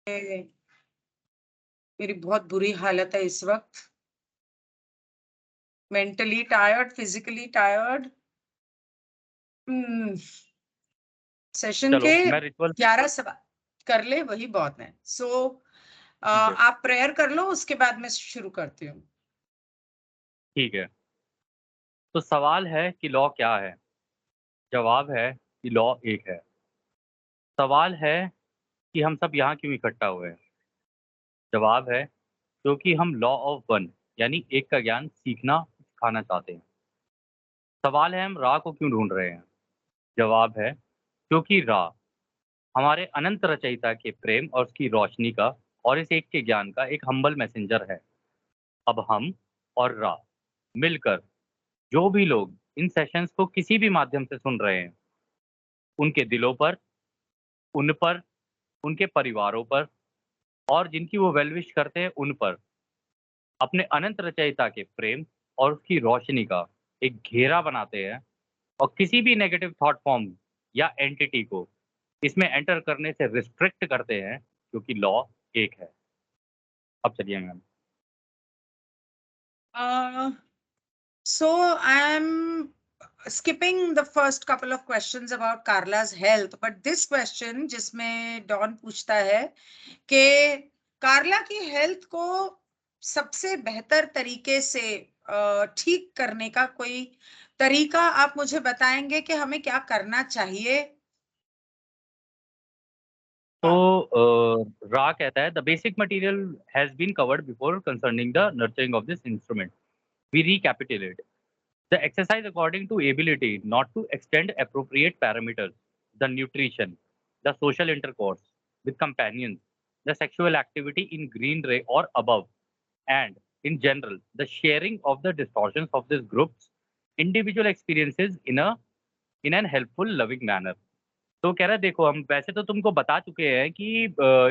मेरी बहुत बुरी हालत है इस वक़्त। Mentally tired, physically tired. हुँ, सेशन के चलो मैं रिचुअल 11 सवा कर ले वही बहुत है। ठीक है, आप प्रेयर कर लो उसके बाद मैं शुरू करती हूँ। ठीक है। तो सवाल है कि लॉ क्या है? जवाब है कि लॉ एक है। सवाल है कि हम सब यहाँ क्यों इकट्ठा हुए हैं? जवाब है क्योंकि हम लॉ ऑफ वन यानी एक का ज्ञान सीखना, सिखाना चाहते हैं। सवाल है हम राह को क्यों ढूँढ रहे हैं? जवाब है क्योंकि राह हमारे अनंत रचयिता के प्रेम और उसकी रोशनी का और इस एक के ज्ञान का एक हम्बल मैसेंजर है। अब हम और राह मिलकर जो भी लोग इन सेशंस को किसी भी माध्यम से सुन रहे हैं, उनके दिलों पर, उन पर, उनके परिवारों पर और जिनकी वो वेल विश करते हैं उन पर अपने अनंत रचयिता के प्रेम और उसकी रोशनी का एक घेरा बनाते हैं और किसी भी नेगेटिव थॉट फॉर्म या एंटिटी को इसमें एंटर करने से रिस्ट्रिक्ट करते हैं क्योंकि लॉ एक है। अब चलिए ma'am. Uh, so I'm skipping the first couple of questions about Carla's health, but this question जिसमें डॉन पूछता है कि कार्ला की हेल्थ को सबसे बेहतर तरीके से ठीक करने का कोई तरीका आप मुझे बताएंगे कि हमें क्या करना चाहिए? तो हाँ। रा कहता है the basic material has been covered before concerning the nurturing of this instrument. We recapitulate the exercise according to ability not to extend appropriate parameters, the nutrition, the social intercourse with companions, the sexual activity in green ray or above, and in general, the sharing of the distortions of this group's individual experiences in an helpful, loving manner. तो कह रहा है देखो हम वैसे तो तुमको बता चुके हैं कि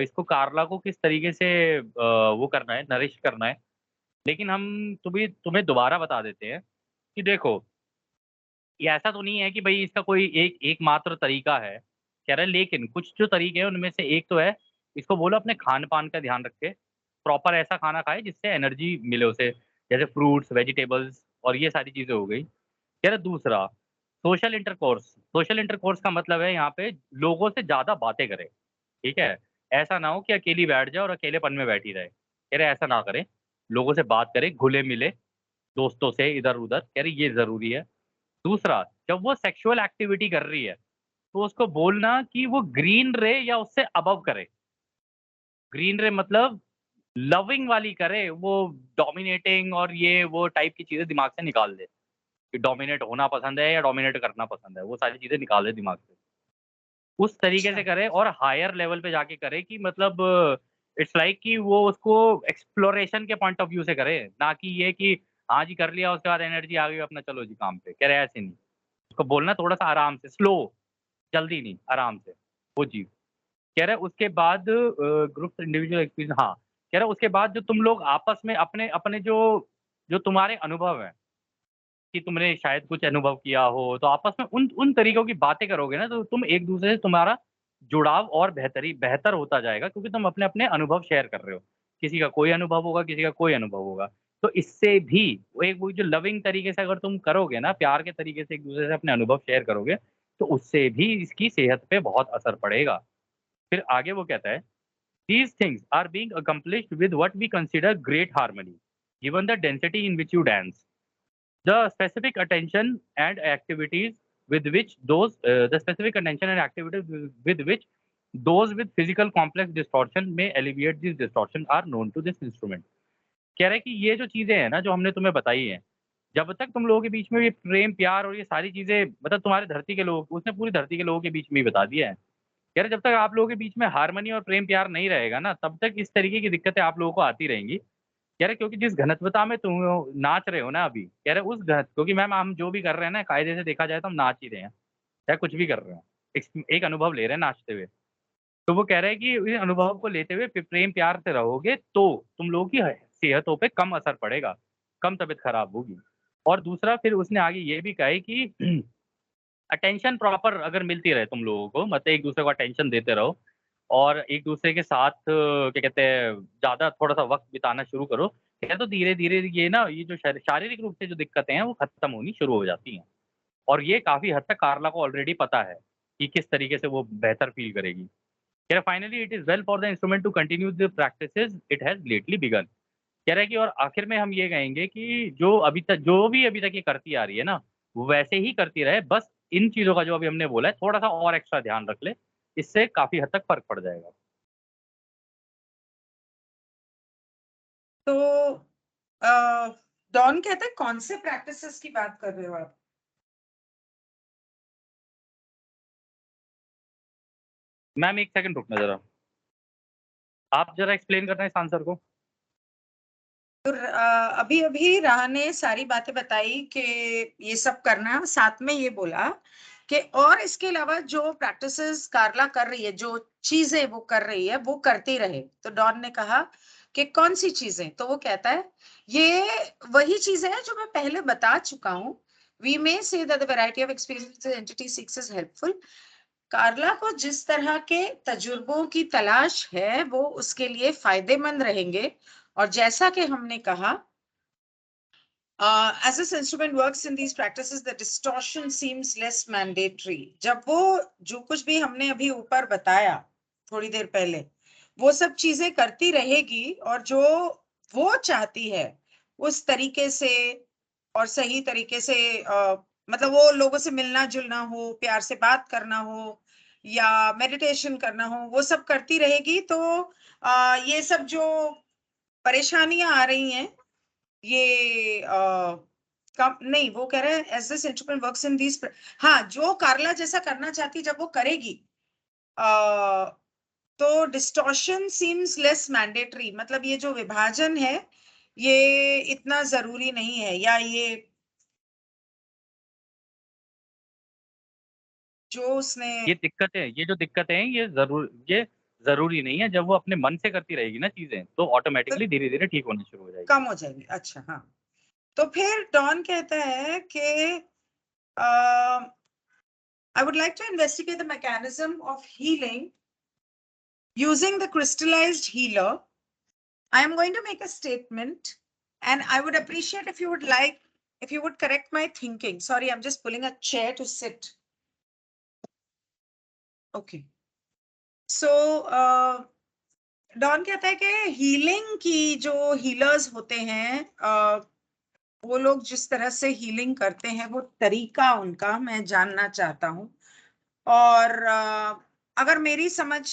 इसको कार्ला को किस तरीके से वो करना है, नरिश करना है। लेकिन हम तुम्हें तुम्हें दोबारा बता देते हैं कि देखो ये ऐसा तो नहीं है कि भई इसका कोई एक एकमात्र तरीका है। कह रहा है लेकिन कुछ जो तरीके हैं उनमें से एक तो है, इसको बोलो अपने खान-पान का ध्यान रखे। प्रॉपर ऐसा खाना खाए जिससे एनर्जी मिले उसे, जैसे फ्रूट्स, वेजिटेबल्स और ये सारी चीज़ें हो गई। कह रहा है दूसरा सोशल इंटरकोर्स का मतलब है यहाँ पे लोगों से ज़्यादा बातें करे, ठीक है? ऐसा ना हो कि अकेली बैठ जाए और अकेलेपन में बैठी रहे। कह रहे ऐसा ना करे, लोगों से बात करे, घुले-मिले दोस्तों से इधर-उधर, कह रही ये ज़रूरी है। दूसरा, जब वो सेक्सुअल एक्टिविटी कर रही है, तो उसको बोलना कि वो ग्रीन रे या उससे अबव करे। ग्रीन रे मतलब लविंग वाली करे, वो डोमिनेटिंग और ये वो टाइप की चीज़ें दिमाग से निकाल दे, कि डोमिनेट होना पसंद है या डोमिनेट करना पसंद है, वो सारी चीज़ें निकाल दे दिमाग से। उस तरीके अच्छा। से करे और हायर लेवल पे जाके करे कि मतलब इट्स लाइक कि वो उसको एक्सप्लोरेशन के पॉइंट ऑफ व्यू से करे, ना कि ये कि हाँ जी, कर लिया उसके बाद एनर्जी आ गई अपना चलो जी काम पे। कह रहे ऐसे नहीं, उसको बोलना थोड़ा-सा आराम से, स्लो, जल्दी नहीं, आराम से, वो चीज़। कह रहा है उसके बाद ग्रुप इंडिविजुअल एक्सपीरियंस हाँ, कह रहा है उसके बाद जो तुम लोग आपस में अपने अपने जो जो तुम्हारे अनुभव हैं, कि तुमने शायद कुछ अनुभव किया हो, तो आपस में उन उन तरीकों की बातें करोगे ना, तो तुम एक-दूसरे से तुम्हारा जुड़ाव और बेहतर होता जाएगा क्योंकि तुम अपने-अपने अनुभव शेयर कर रहे हो। किसी का कोई अनुभव होगा, किसी का कोई अनुभव होगा। तो इससे भी वो एक वो जो लविंग तरीके से अगर तुम करोगे ना, प्यार के तरीके से एक-दूसरे से अपने अनुभव शेयर करोगे, तो उससे भी इसकी सेहत पे बहुत असर पड़ेगा। फिर आगे वो कहता है, "These things are being accomplished with what we consider great harmony, given the density in which you dance. The specific attention and activities with which the specific attention and activities with which those with physical complex distortion may alleviate this distortion are known to this instrument." कह रहे हैं कि ये जो चीज़ें हैं ना, जो हमने तुम्हें बताई हैं, जब तक तुम लोगों के बीच में ये प्रेम, प्यार और ये सारी चीज़ें मतलब तुम्हारे धरती के लोग उसने पूरी धरती के लोगों के बीच में ही बता दिया है। कह रहे जब तक आप लोगों के बीच में हार्मनी और प्रेम, प्यार नहीं रहेगा ना, तब तक इस तरीके की दिक्कतें आप लोगों को आती रहेंगी। कह रहे क्योंकि जिस घनत्वता में तुम नाच रहे हो ना अभी, कह रहे उस घन क्योंकि मैम हम जो भी कर रहे हैं ना कायदे से देखा जाए तो हम नाच ही रहे हैं, चाहे कुछ भी कर रहे हो। एक अनुभव ले रहे हैं नाचते हुए। तो वो कह रहे हैं कि इस अनुभव को लेते हुए प्रेम प्यार से रहोगे तो तुम लोगों की सेहतों पे कम असर पड़ेगा, कम तबीयत खराब होगी। और दूसरा फिर उसने आगे ये भी कहा है कि अटेंशन प्रॉपर अगर मिलती रहे तुम लोगों को मतलब एक-दूसरे को अटेंशन देते रहो, और एक दूसरे के साथ क्या कहते हैं ज़्यादा थोड़ा-सा वक़्त बिताना शुरू करो, क्या तो धीरे-धीरे ये ना ये जो शारीरिक रूप से जो दिक्कतें हैं वो खत्म होनी शुरू हो जाती हैं। और ये काफ़ी हद तक कार्ला को ऑलरेडी पता है, कि किस तरीके से वो बेहतर फ़ील करेगी। कह रहा finally it is well for the instrument to continue the practices it has lately begun. कह रहा है कि और आखिर में हम ये कहेंगे कि जो भी अभी तक ये करती आ रही है ना, वो वैसे ही करती रहे, बस इन चीज़ों का जो अभी हमने बोला है, थोड़ा-सा और एक्स्ट्रा ध्यान रख ले, इससे काफ़ी हद तक फ़र्क पड़ जाएगा। तो डॉन कहता है कौन से प्रैक्टिसेस की बात कर रहे हो आप? मैम 1 सेकंड रुकना ज़रा। आप ज़रा एक्सप्लेन करना इस आंसर को। तो अभी-अभी राह ने सारी बातें बताई कि ये सब करना, साथ में ये बोला कि और इसके अलावा जो प्रैक्टिसेस कार्ला कर रही है, जो चीज़ें वो कर रही है, वो करती रहे। तो डॉन ने कहा कि कौन-सी चीज़ें? तो वो कहता है, ये वही चीज़ें हैं जो मैं पहले बता चुका हूँ। वी मे से that the variety of experiences entity seeks is helpful. Carla को जिस तरह के तजुर्बों की तलाश है, वो उसके लिए फ़ायदेमंद रहेंगे और जैसा कि हमने कहा as this instrument works in these practices, the distortion seems less mandatory. जब वो जो कुछ भी हमने अभी ऊपर बताया थोड़ी देर पहले, वो सब चीजें करती रहेगी और जो वो चाहती है उस तरीके से और सही तरीके से मतलब वो लोगों से मिलना जुलना हो, प्यार से बात करना हो या मेडिटेशन करना हो, वो सब करती रहेगी। तो ये सब जो परेशानियां आ रही हैं, ये कम नहीं, वो कह रहे हैं as this instrument works in these. हाँ, जो कार्ला जैसा करना चाहती जब वो करेगी, तो डिस्टॉर्शन सीम्स लेस मैंडेटरी, मतलब ये जो विभाजन है ये इतना जरूरी नहीं है, या ये जो उसने ये जो दिक्कतें हैं, ये ज़रूरी नहीं है, जब वो अपने मन से करती रहेगी ना चीज़ें, तो ऑटोमैटिकली धीरे-धीरे ठीक होनी शुरू हो जाएगी। कम हो जाएगी। अच्छा, हाँ। तो फिर डॉन कहता है कि I would like to investigate the mechanism of healing using the crystallized healer. I am going to make a statement and I would appreciate if you would correct my thinking. Sorry, I'm just pulling a chair to sit. Okay. So, Don कहता है कि healing की जो healers होते हैं, वो लोग जिस तरह से हीलिंग करते हैं, वो तरीका उनका मैं जानना चाहता हूँ। और अगर मेरी समझ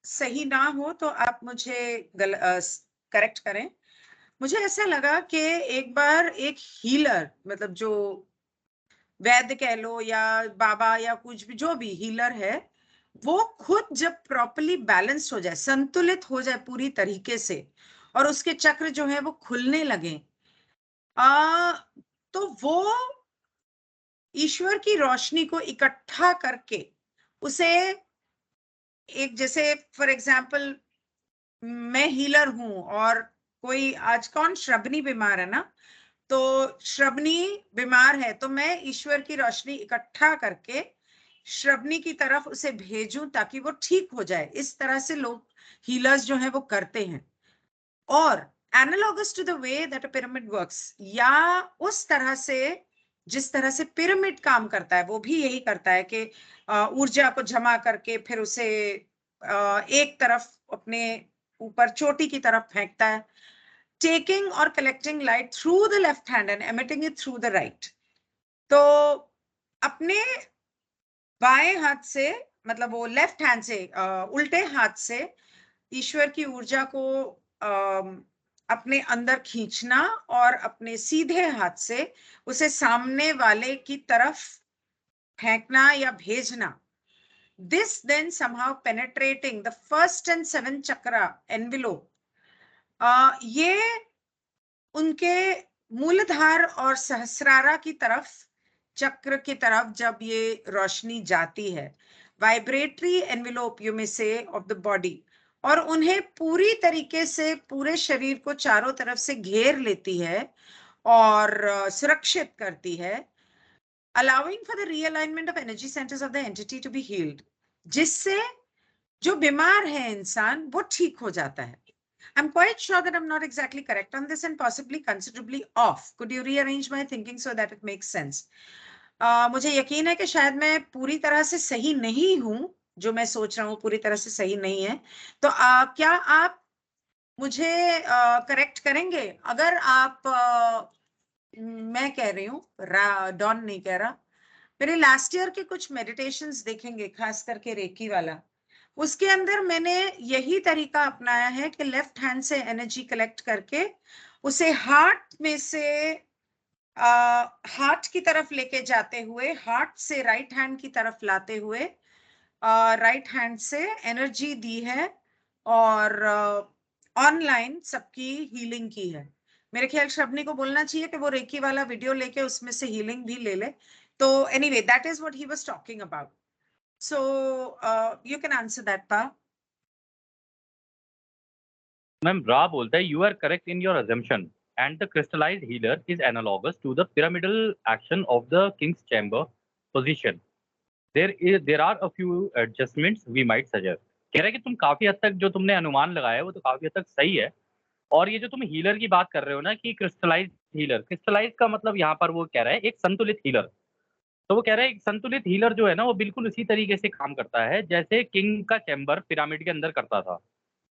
सही ना हो तो आप मुझे करेक्ट करें। मुझे ऐसा लगा कि एक बार एक हीलर, मतलब जो वैद्य कह लो या बाबा या कुछ भी, जो भी हीलर है, वो खुद जब प्रॉपर्ली बैलेंस्ड हो जाए, संतुलित हो जाए पूरी तरीके से, और उसके चक्र जो है वो खुलने लगे, आ, तो वो ईश्वर की रोशनी को इकट्ठा करके उसे एक, जैसे फॉर एग्जाम्पल मैं हीलर हूं और कोई, आज कौन श्रवणी बीमार है ना, तो श्रवणी बीमार है तो मैं ईश्वर की रोशनी इकट्ठा करके श्रवणी की तरफ उसे भेजूं ताकि वो ठीक हो जाए। इस तरह से लोग हीलर्स जो हैं वो करते हैं। और analogous to the way that a pyramid works, या उस तरह से जिस तरह से पिरामिड काम करता है, वो भी यही करता है कि ऊर्जा को जमा करके फिर उसे एक तरफ अपने ऊपर चोटी की तरफ फेंकता है, टेकिंग और collecting light through the left hand and emitting it through the right. तो अपने बाएं हाथ से, मतलब वो लेफ्ट हैंड से, उल्टे हाथ से ईश्वर की ऊर्जा को अपने अंदर खींचना और अपने सीधे हाथ से उसे सामने वाले की तरफ फेंकना या भेजना। This then somehow penetrating the first and seventh chakra envelope. ये उनके मूलधार और सहस्रारा की तरफ, चक्र की तरफ जब ये रोशनी जाती है, वाइब्रेटरी एनवेलोप यू में से ऑफ द बॉडी, और उन्हें पूरी तरीके से पूरे शरीर को चारों तरफ से घेर लेती है और सुरक्षित करती है, allowing for the realignment of energy centers of the entity to be healed, जिससे जो बीमार है इंसान वो ठीक हो जाता है. I'm quite sure that I'm not exactly correct on this and possibly considerably off. Could you rearrange my thinking so that it makes sense? मुझे यकीन है कि शायद मैं पूरी तरह से सही नहीं हूं, जो मैं सोच रहा हूं पूरी तरह से सही नहीं है. तो क्या आप मुझे करेक्ट करेंगे? अगर आप मैं कह रही हूँ, डॉन नहीं कह रहा, मेरे लास्ट ईयर के कुछ मेडिटेशंस देखेंगे, खास करके रेकी वाला. उसके अंदर मैंने यही तरीका अपनाया है कि लेफ्ट हैंड से एनर्जी कलेक्ट करके उसे हार्ट में से हार्ट की तरफ लेके जाते हुए, हार्ट से राइट हैंड की तरफ लाते हुए राइट हैंड से एनर्जी दी है और ऑनलाइन सबकी हीलिंग की है. मेरे ख्याल शबनी को बोलना चाहिए कि वो रेकी वाला वीडियो लेके उसमें से हीलिंग भी ले ले. तो anyway, that is what he was talking about. So you can answer that पा. मैम रा बोलता है you are correct in your assumption and the crystallized healer is analogous to the pyramidal action of the king's chamber position. There are a few adjustments we might suggest. कह रहा है कि तुम काफी हद तक जो तुमने अनुमान लगाया है वो तो काफी हद तक सही है. और ये जो तुम हीलर की बात कर रहे हो ना कि क्रिस्टलाइज हीलर, क्रिस्टलाइज का मतलब यहाँ पर वो कह रहा है एक संतुलित हीलर. तो वो कह रहा है एक संतुलित हीलर जो है ना वो बिल्कुल उसी तरीके से काम करता है जैसे किंग का चैम्बर पिरामिड के अंदर करता था,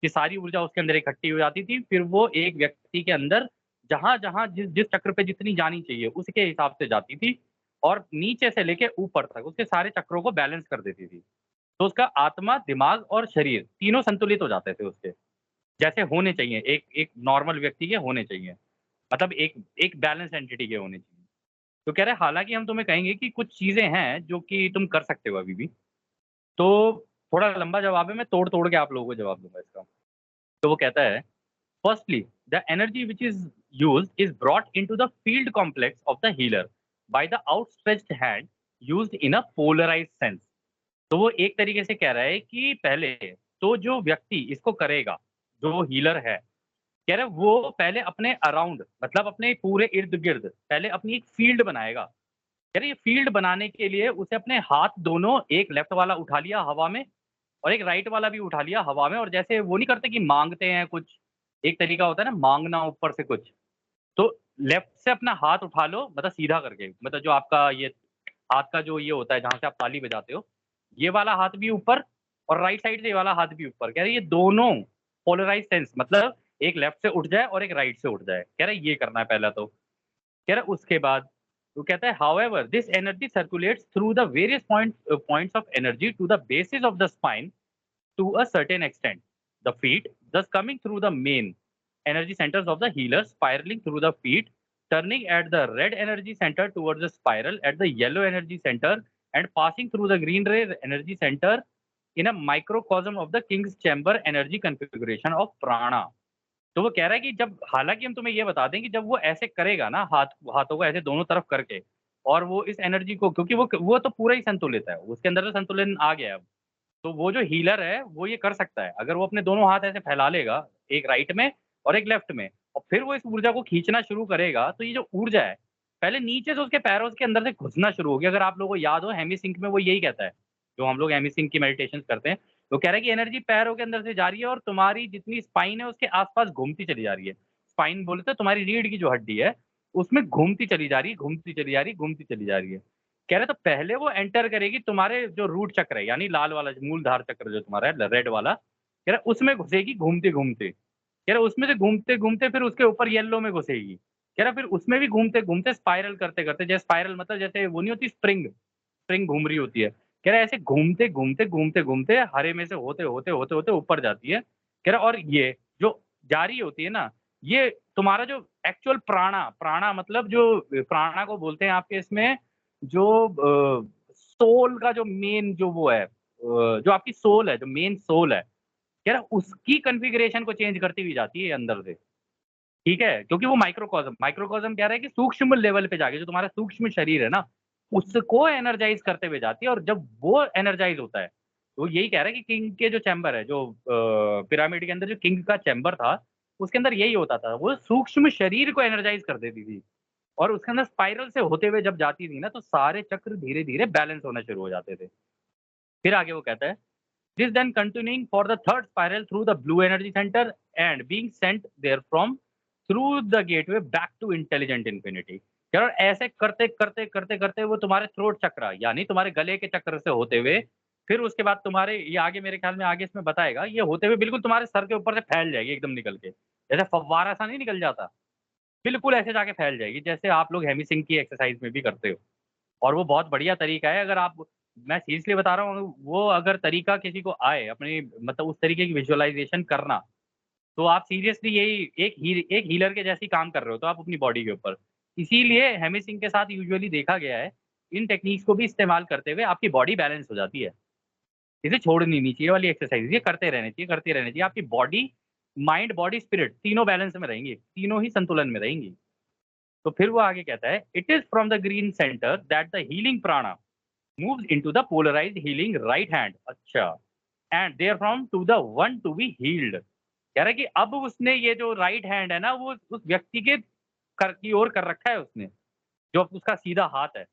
कि सारी ऊर्जा उसके अंदर इकट्ठी हो जाती थी, फिर वो एक व्यक्ति के अंदर जहां जहां जिस जिस चक्र पे जितनी जानी चाहिए उसके हिसाब से जाती थी, और नीचे से लेके ऊपर तक उसके सारे चक्रों को बैलेंस कर देती थी. तो उसका आत्मा, दिमाग और शरीर तीनों संतुलित हो जाते थे उसके, जैसे होने चाहिए, एक एक नॉर्मल व्यक्ति के होने चाहिए, मतलब एक एक बैलेंस एंटिटी के होने चाहिए. तो कह रहे हैं हालांकि हम तुम्हें कहेंगे कि कुछ चीजें हैं जो कि तुम कर सकते हो अभी भी. तो थोड़ा लंबा जवाब है, मैं तोड़ तोड़ के आप लोगों को जवाब दूंगा इसका. तो वो कहता है firstly the energy which is used is brought into the field complex of the healer by the outstretched hand used in a polarized sense. तो वो एक तरीके से कह रहा है कि पहले तो जो व्यक्ति इसको करेगा, जो हीलर है, कह रहे वो पहले अपने अराउंड, मतलब अपने पूरे इर्द गिर्द पहले अपनी एक फील्ड बनाएगा. कह रहे ये फील्ड बनाने के लिए उसे अपने हाथ दोनों, एक लेफ्ट वाला उठा लिया हवा में और एक राइट वाला भी उठा लिया हवा में, और जैसे वो नहीं करते कि मांगते हैं कुछ, एक तरीका होता है ना मांगना ऊपर से कुछ. तो लेफ्ट से अपना हाथ उठा लो, मतलब सीधा करके, मतलब जो आपका ये हाथ का जो ये होता है जहां से आप ताली बजाते हो, ये वाला हाथ भी ऊपर और राइट साइड से ये वाला हाथ भी ऊपर. कह रहे ये दोनों पोलराइज सेंस, मतलब एक लेफ्ट से उठ जाए और एक राइट से उठ जाए. कह रहे ये करना है पहला. तो कह रहा उसके बाद वो कहता है however this energy circulates through the various points of energy to the bases of the spine to a certain extent. The feet thus coming through the main energy centers of the healer, spiraling through the feet, turning at the red energy center towards the spiral at the yellow energy center, and passing through the green ray energy center in a microcosm of the king's chamber energy configuration of prana. तो वो कह रहा है कि जब, हालांकि हम तुम्हें ये बता दें कि जब वो ऐसे करेगा ना, हाथों को ऐसे दोनों तरफ करके, और वो इस एनर्जी को, क्योंकि वो तो पूरा ही संतुलित है, उसके अंदर तो संतुलन आ गया है अब. तो वो जो हीलर है वो ये कर सकता है, अगर वो अपने दोनों हाथ ऐसे फैला लेगा, एक राइट में और एक लेफ्ट में, और फिर वो इस ऊर्जा को खींचना शुरू करेगा, तो ये जो ऊर्जा है पहले नीचे से उसके पैरों के अंदर से घुसना शुरू होगी. अगर आप लोगों को याद हो हेमी सिंक में वो यही कहता है, जो हम लोग हेमी सिंक की मेडिटेशन करते हैं, वो कह रहा है कि एनर्जी पैरों के अंदर से जा रही है और तुम्हारी जितनी स्पाइन है उसके आसपास घूमती चली जा रही है. स्पाइन बोलते हैं तुम्हारी रीढ़ की जो हड्डी है उसमें घूमती चली जा रही है, घूमती चली जा रही है, घूमती चली जा रही है. कह रहे तो पहले वो एंटर करेगी तुम्हारे जो रूट चक्र है, यानी लाल वाला मूलधार चक्र जो तुम्हारा है, रेड वाला, कह रहा उसमें घुसेगी घूमते घूमते. कह रहा उसमें से घूमते घूमते फिर उसके ऊपर येलो में घुसेगी. कह रहा फिर उसमें भी घूमते घूमते स्पाइरल करते करते, जैसे स्पाइरल मतलब जैसे वो नहीं होती स्प्रिंग, स्प्रिंग घूम रही होती है, कह रहा है ऐसे घूमते घूमते घूमते घूमते हरे में से होते होते होते होते ऊपर जाती है. कह रहा और ये जो जारी होती है ना, ये तुम्हारा जो एक्चुअल प्राणा, प्राणा मतलब जो प्राणा को बोलते हैं आपके इसमें, जो सोल का जो मेन जो वो है, जो आपकी सोल है, जो मेन सोल है, कह रहा उसकी कॉन्फ़िगरेशन को चेंज करती हुई जाती है अंदर से. ठीक है, क्योंकि वो माइक्रोकॉस्म, माइक्रोकॉस्म कह रहा है कि सूक्ष्म लेवल पे जाके जो तुम्हारा सूक्ष्म शरीर है ना, उसको एनर्जाइज़ करते हुए जाती है, और जब वो एनर्जाइज़ होता है, तो यही कह रहा है कि किंग के जो चैम्बर है, जो पिरामिड के अंदर जो किंग का चैम्बर था, उसके अंदर यही होता था, वो सूक्ष्म शरीर को एनर्जाइज़ कर देती थी, और उसके अंदर स्पाइरल से होते हुए जब जाती थी ना, तो सारे चक्र धीरे-धीरे बैलेंस होना शुरू हो जाते थे. फिर आगे वो कहता है This then continuing for the third spiral through the blue energy center and being sent therefrom through the gateway back to intelligent infinity. यार ऐसे करते करते करते करते वो तुम्हारे थ्रोट चक्र यानी तुम्हारे गले के चक्र से होते हुए फिर उसके बाद तुम्हारे ये आगे मेरे ख्याल में आगे इसमें बताएगा ये होते हुए बिल्कुल तुम्हारे सर के ऊपर से फैल जाएगी एकदम निकल के जैसे फव्वारा सा नहीं निकल जाता बिल्कुल ऐसे जाके फैल जाएगी जैसे आप लोग हेमी सिंह की एक्सरसाइज में भी करते हो और वो बहुत बढ़िया तरीका है अगर आप मैं सीरियसली बता रहा हूँ वो अगर तरीका किसी को आए अपनी मतलब उस तरीके की विजुअलाइजेशन करना तो आप सीरियसली यही एक हीलर के जैसे ही काम कर रहे हो तो आप अपनी बॉडी के ऊपर इसीलिए हेमी सिंह के साथ यूजुअली देखा गया है इन टेक्निक्स को भी इस्तेमाल करते हुए आपकी बॉडी बैलेंस हो जाती है इसे छोड़नी नहीं चाहिए वाली एक्सरसाइज ये करते रहने चाहिए आपकी बॉडी माइंड बॉडी स्पिरिट तीनों बैलेंस में रहेंगी तीनों ही संतुलन में रहेंगी तो फिर वो आगे कहता है it is from the green centre that the healing prana moves into the polarised healing right hand अच्छा and there from to the one to be healed कह रहा है कि अब उसने ये जो राइट हैंड है ना वो उस व्यक्ति के कर की ओर कर रखा है उसने जो उसका सीधा हाथ है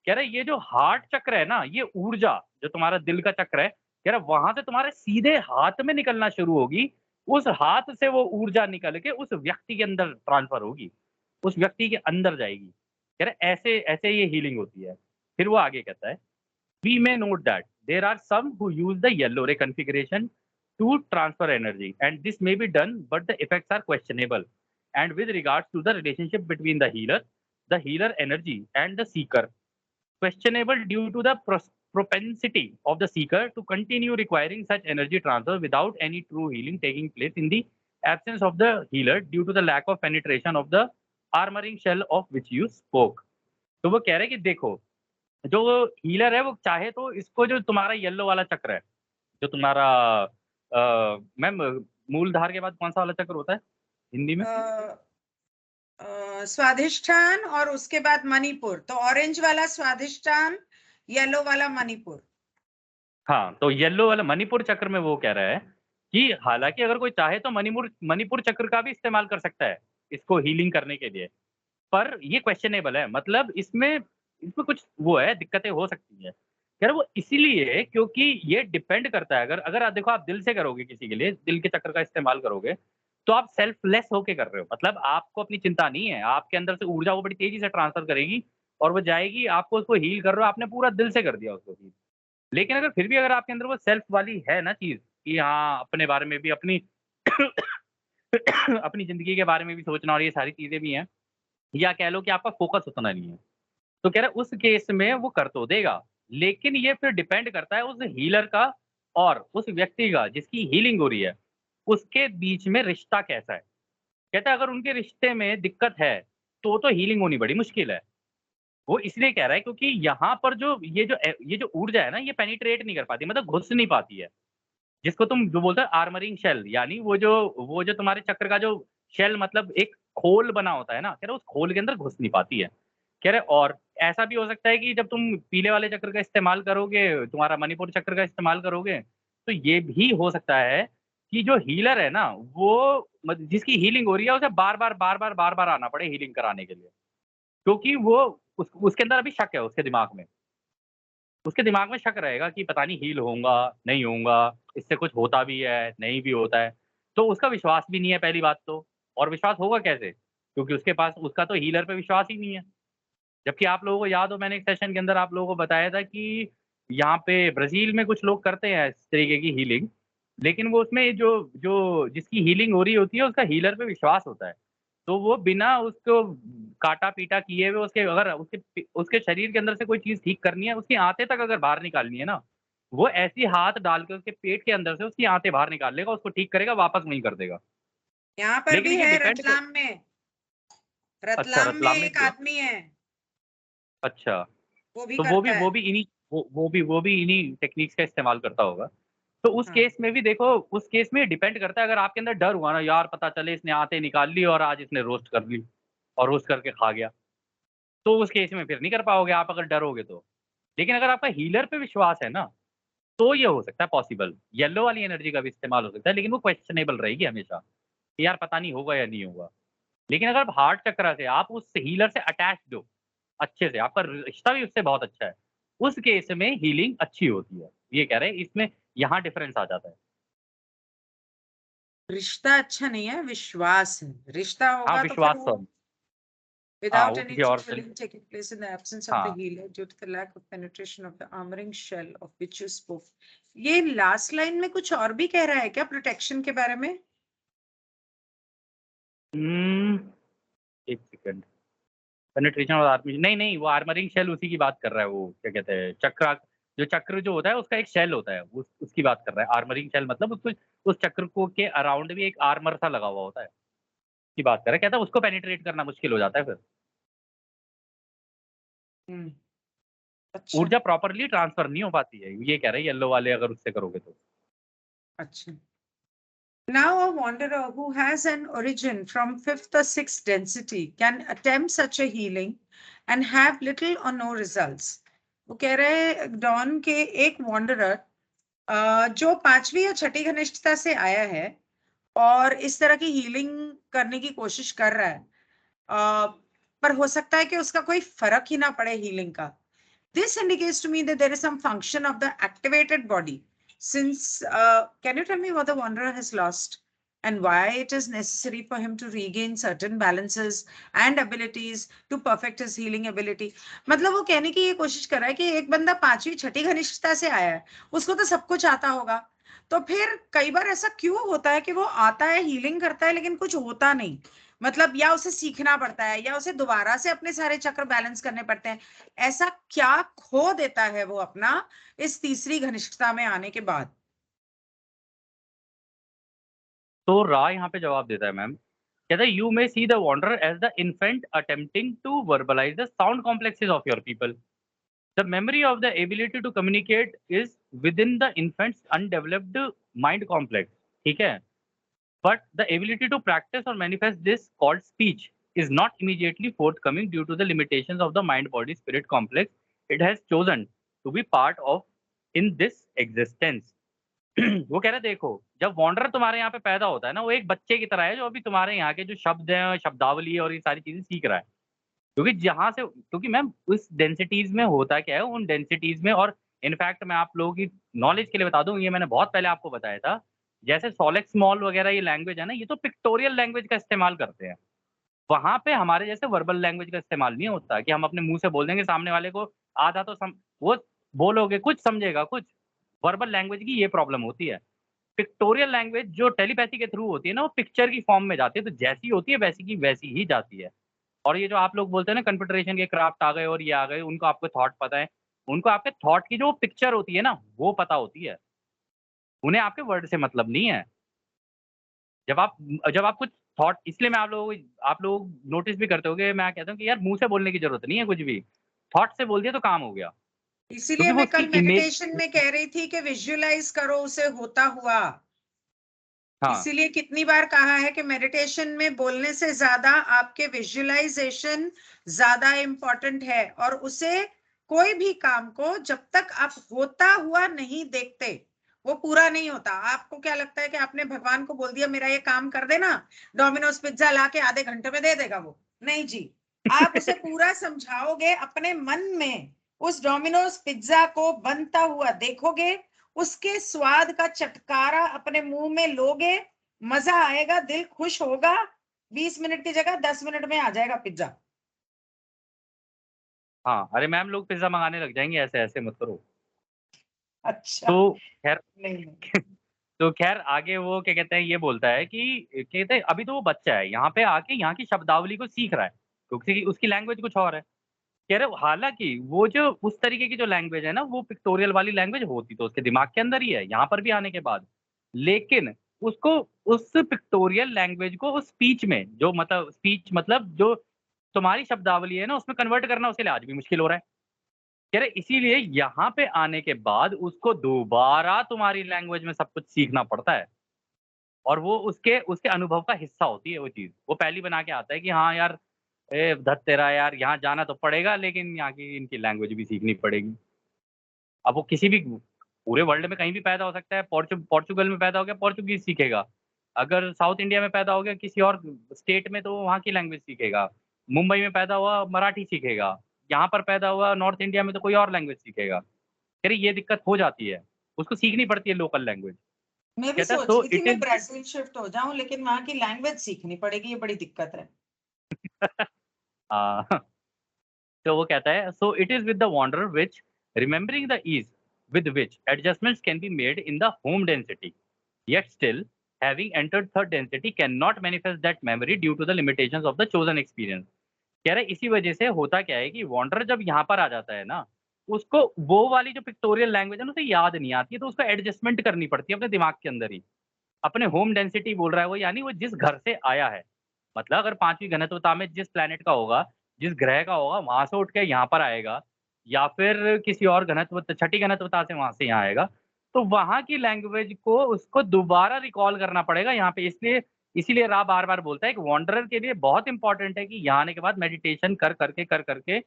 कह रहा है ये जो हार्ट चक्र है ना ये ऊर्जा जो तुम्हारा दिल का चक्र है कह रहा है वहां से तुम्हारे सीधे हाथ में निकलना शुरू होगी उस हाथ से वो ऊर्जा निकल के उस व्यक्ति के अंदर ट्रांसफर होगी उस व्यक्ति के अंदर जाएगी कह रहे ऐसे ऐसे ये हीलिंग होती है फिर वो आगे कहता है we may note that there are some who use the yellow ray configuration to transfer energy and this may be done but the effects are questionable and with regards to the relationship between the healer energy and the seeker questionable due to the propensity of the seeker to continue requiring such energy transfer without any true healing taking place in the absence of the healer due to the lack of penetration of the armoring shell of which you spoke तो वो कह रहे हैं कि देखो जो healer है वो चाहे तो इसको जो तुम्हारा येलो वाला चक्र है जो तुम्हारा मैम मूलधार के बाद कौन सा वाला चक्र होता है हिंदी में स्वाधिष्ठान और उसके बाद मणिपुर तो ऑरेंज वाला स्वाधिष्ठान येलो वाला मणिपुर हाँ तो येलो वाला मणिपुर चक्र में वो कह रहा है कि हालांकि अगर कोई चाहे तो मणिपुर चक्र का भी इस्तेमाल कर सकता है इसको हीलिंग करने के लिए पर ये क्वेश्चनेबल है मतलब इसमें कुछ वो है दिक्कतें हो सकती है यार वो इसीलिए क्योंकि ये डिपेंड करता है अगर अगर आप देखो आप दिल से करोगे किसी के लिए दिल के चक्र का इस्तेमाल करोगे तो आप सेल्फलेस होके कर रहे हो मतलब आपको अपनी चिंता नहीं है आपके अंदर से ऊर्जा वो बड़ी तेजी से ट्रांसफर करेगी और वो जाएगी आपको उसको हील कर रहे हो आपने पूरा दिल से कर दिया उसको हील लेकिन अगर फिर भी अगर आपके अंदर वो सेल्फ वाली है ना चीज कि हाँ अपने बारे में भी अपनी अपनी जिंदगी के बारे में भी सोचना और ये सारी चीजें भी हैं या कह लो कि आपका फोकस उतना नहीं है तो कह रहा है उस केस में वो कर तो देगा लेकिन ये फिर डिपेंड करता है उस हीलर का और उस व्यक्ति का जिसकी हीलिंग हो रही है उसके बीच में रिश्ता कैसा है कहता है अगर उनके रिश्ते में दिक्कत है तो हीलिंग होनी बड़ी मुश्किल है वो इसलिए कह रहा है क्योंकि यहाँ पर जो ये जो ऊर्जा है ना ये पेनिट्रेट नहीं कर पाती मतलब घुस नहीं पाती है जिसको तुम जो बोलते हो आर्मरिंग शेल यानी वो जो तुम्हारे चक्र का जो शेल मतलब एक खोल बना होता है ना कह रहे उस खोल के अंदर घुस नहीं पाती है कह रहे और ऐसा भी हो सकता है कि जब तुम पीले वाले चक्र का इस्तेमाल करोगे तुम्हारा मणिपुर चक्र का इस्तेमाल करोगे तो ये भी हो सकता है कि जो हीलर है ना वो जिसकी हीलिंग हो रही है उसे बार बार आना पड़े हीलिंग कराने के लिए क्योंकि वो उसके अंदर अभी शक है उसके दिमाग में शक रहेगा कि पता नहीं हील होऊंगा नहीं होऊंगा इससे कुछ होता भी है नहीं भी होता है तो उसका विश्वास भी नहीं है पहली बात तो और विश्वास होगा कैसे क्योंकि उसके पास उसका तो हीलर पे विश्वास ही नहीं है जबकि आप लोगों को याद हो मैंने एक सेशन के अंदर आप लोगों को बताया था कि यहाँ पे ब्राजील में कुछ लोग करते हैं इस तरीके की हीलिंग लेकिन वो उसमें जो जो जिसकी हीलिंग हो रही होती है उसका हीलर पे विश्वास होता है तो वो बिना उसको काटा पीटा किए हुए उसके अगर उसके उसके शरीर के अंदर से कोई चीज ठीक करनी है उसकी आंतें तक अगर बाहर निकालनी है ना वो ऐसी हाथ डाल के उसके पेट के अंदर से उसकी आंतें बाहर निकाल लेगा उसको ठीक करेगा वापस वहीं कर देगा यहाँ पर लेकिन भी ये है डिपेंड रतलाम में अच्छा रतलाम में रतलाम में एक भी है आदमी है अच्छा वो भी तो करता है वो भी इन्हीं टेक्निक्स का इस्तेमाल करता होगा तो उस हाँ केस में भी देखो उस केस में डिपेंड करता है अगर आपके अंदर डर हुआ ना यार पता चले इसने आते निकाल ली और आज इसने रोस्ट कर ली और रोस्ट करके खा गया तो उस केस में फिर नहीं कर पाओगे आप अगर डरोगे तो लेकिन अगर आपका हीलर पे विश्वास है ना तो ये हो सकता है पॉसिबल येलो वाली एनर्जी का भी इस्तेमाल हो सकता है लेकिन वो क्वेश्चनेबल रहेगी हमेशा कि यार पता नहीं होगा या नहीं होगा लेकिन अगर आप हार्ट चक्र से आप उस हीलर से अटैच हो अच्छे से आपका रिश्ता भी उससे बहुत अच्छा है उस केस में हीलिंग अच्छी होती है ये कह रहे हैं इसमें यहाँ डिफरेंस आ जाता है। रिश्ता अच्छा नहीं है, विश्वास है। रिश्ता हाँ, होगा तो फिर विश्वास वो सॉरी। हाँ, without वो any किसी और से healing taking place in the absence of the हाँ। healer due to the lack of penetration of the armoring shell of which you spoke. ये लास्ट लाइन में कुछ और भी कह रहा है क्या प्रोटेक्शन के बारे में? हुँ, 1 सेकंड। पेनिट्रेशन और आर्मरिंग नहीं, वो आर्मरिंग शेल उसी की बात कर रहा है वो, क्या कहते हैं, चक्र जो होता है उसका एक शेल होता है, उसकी बात कर रहा है। आर्मरिंग शेल मतलब उसको उस चक्र को के अराउंड भी एक आर्मर सा लगा हुआ होता है, उसकी बात कर रहा है। कहता है उसको पेनिट्रेट करना मुश्किल हो जाता है फिर। हम्म, अच्छा ऊर्जा प्रॉपर्ली ट्रांसफर नहीं हो पाती है, ये कह रहे हैं येलो वाले अगर उससे करोगे तो। अच्छा। Now a wanderer who has an origin from fifth or sixth density can attempt such a healing and have little or no results. वो कह रहे हैं डॉन के एक wanderer जो पांचवी या छठी घनिष्ठता से आया है और इस तरह की हीलिंग करने की कोशिश कर रहा है, पर हो सकता है कि उसका कोई फर्क ही ना पड़े हीलिंग का. This indicates to me that there is some function of the activated body. Since, can you tell me what the wanderer has lost and why it is necessary for him to regain certain balances and abilities to perfect his healing ability? मतलब वो कहने की ये कोशिश कर रहा है कि एक बंदा पांचवी छठी घनिष्ठता से आया है, उसको तो सब कुछ आता होगा, तो फिर कई बार ऐसा क्यों होता है कि वो आता है, हीलिंग करता है, लेकिन कुछ होता नहीं? मतलब या उसे सीखना पड़ता है या उसे दोबारा से अपने सारे चक्र बैलेंस करने पड़ते हैं. ऐसा क्या खो देता है वो अपना इस तीसरी घनिष्ठता में आने के बाद? तो रा यहाँ पे जवाब देता है मैम, कहता है you may see the wanderer as the infant attempting to verbalise the sound complexes of your people. The memory of the ability to communicate is within the infant's undeveloped mind complex. ठीक है? But the ability to practice or manifest this called speech is not immediately forthcoming due to the limitations of the mind body spirit complex it has chosen to be part of in this existence. वो कह रहे देखो, जब wander तुम्हारे यहाँ पे पैदा होता है ना, वो एक बच्चे की तरह है जो अभी तुम्हारे यहाँ के जो शब्द हैं, शब्दावली और ये सारी चीज़ें सीख रहा है। क्योंकि मैम उस डेंसिटीज़ में होता क्या है, उन डेंसिटीज़ में और इनफैक्ट मैं आप लोगों की नॉलेज के लिए बता दूँ, ये मैंने बहुत पहले आपको बताया था, जैसे सोलेक्स मॉल वगैरह ये लैंग्वेज है ना, ये तो पिक्टोरियल लैंग्वेज का इस्तेमाल करते हैं। वहाँ पे हमारे जैसे वर्बल लैंग्वेज का इस्तेमाल नहीं होता कि हम अपने मुँह से बोल देंगे, सामने वाले को आधा तो वो बोलोगे कुछ समझेगा कुछ। वर्बल लैंग्वेज की ये प्रॉब्लम होती है। पिक्टोरियल लैंग्वेज जो टेलीपैथी के थ्रू होती है ना, वो पिक्चर की फॉर्म में जाती है, तो जैसी होती है वैसी की वैसी ही जाती है। और ये जो आप लोग बोलते हैं ना कन्फेडरेशन के क्राफ्ट आ गए और ये आ गए, उनको आपको थॉट पता है। उनको आपके थॉट की जो पिक्चर होती है ना, वो पता होती है। उन्हें आपके वर्ड से मतलब नहीं है। जब आप जब आप कुछ थॉट इसलिए मैं आप लोग नोटिस भी करते होंगे, मैं कहता हूँ कि यार मुँह से बोलने की ज़रूरत नहीं है कुछ भी। थॉट से बोल दिया तो काम हो गया। इसीलिए क्योंकि वो मैं उसकी कल इमेज मेडिटेशन में कह रही थी कि विजुअलाइज करो उसे होता हुआ. हाँ, इसीलिए कितनी बार कहा है कि मेडिटेशन में बोलने से ज्यादा आपके विजुअलाइजेशन ज्यादा इंपॉर्टेंट है, और उसे कोई भी काम को जब तक आप होता हुआ नहीं देखते वो पूरा नहीं होता. आपको क्या लगता है कि आपने भगवान को बोल दिया मेरा ये काम कर देना, डोमिनोज पिज्जा लाके आधे घंटे में दे देगा? वो नहीं जी. आप उसे पूरा समझाओगे अपने मन में, उस डोमिनोज पिज्जा को बनता हुआ देखोगे, उसके स्वाद का चटकारा अपने मुंह में लोगे, मजा आएगा, दिल खुश होगा. 20 मिनट की जगह 10 मिनट में आ जाएगा पिज्जा. हाँ। अरे मैम लोग पिज़्ज़ा मँगाने लग जाएँगे ऐसे-ऐसे मत करो। अच्छा. तो ख़ैर नहीं नहीं. तो ख़ैर आगे वो क्या कहते हैं ये बोलता है कि कहते हैं अभी तो वो बच्चा है, यहाँ पे आके यहाँ की शब्दावली को सीख रहा है, क्योंकि उसकी लैंग्वेज कुछ और है। कह रहे हालाँकि वो जो उस तरीके की जो लैंग्वेज है ना, वो पिक्टोरियल वाली लैंग्वेज होती तो उसके दिमाग के अंदर ही है, यहाँ पर भी आने के बाद। लेकिन उसको उस पिक्टोरियल लैंग्वेज को उस स्पीच मतलब जो तुम्हारी शब्दावली है ना, उसमें कन्वर्ट करना उसके लिए आज भी मुश्किल हो रहा है। कह रहे इसीलिए यहाँ पे आने के बाद उसको दोबारा तुम्हारी लैंग्वेज में सब कुछ सीखना पड़ता है। और वो उसके उसके अनुभव का हिस्सा होती है वो चीज़। वो पहले ही बना के आता है कि हाँ यार, धत तेरा यार यहाँ जाना तो पड़ेगा लेकिन यहाँ की इनकी लैंग्वेज भी सीखनी पड़ेगी। अब वो किसी भी पूरे वर्ल्ड में कहीं भी पैदा हो सकता है, पोर्चुगल में पैदा हो गया, पोर्चुगीज़ सीखेगा। अगर साउथ इंडिया में पैदा हो गया किसी और स्टेट में तो वो वहाँ की लैंग्वेज सीखेगा। मुंबई में पैदा हुआ मराठी सीखेगा। यहाँ पर पैदा हुआ नॉर्थ इंडिया में तो कोई और लैंग्वेज सीखेगा। कह रही ये दिक्कत हो जाती है। उसको सीखनी पड़ती है लोकल लैंग्वेज। मैं भी कहता है सोच सो रही थी इट मैं इज ब्राजील शिफ्ट हो जाऊं, लेकिन वहां की लैंग्वेज सीखनी पड़ेगी, ये बड़ी दिक्कत है। तो वो कहता है so it is with the wonder which remembering the ease with which adjustments can be made in the home density yet still having entered third density cannot manifest that memory due to the limitations of the chosen experience। कह रहे इसी वजह से होता क्या है कि wander जब यहाँ पर आ जाता है ना, उसको वो वाली जो पिक्टोरियल लैंग्वेज है ना उसे याद नहीं आती है, तो उसको एडजस्टमेंट करनी पड़ती है अपने दिमाग के अंदर ही। अपने होम डेंसिटी बोल रहा है वो, यानी वो जिस घर से आया है, मतलब अगर पांचवी घनत्वता में जिस प्लेनेट का होगा, जिस ग्रह का होगा, वहां से उठ के यहाँ पर आएगा, या फिर किसी और घनत्व छठी घनत्वता से वहां से यहाँ आएगा, तो वहां की लैंग्वेज को उसको दोबारा रिकॉल करना पड़ेगा यहाँ पे। इसलिए इसीलिए रा बार बार बोलता है कि वॉन्डरर के लिए बहुत इंपॉर्टेंट है कि यहाँ आने के बाद मेडिटेशन कर करके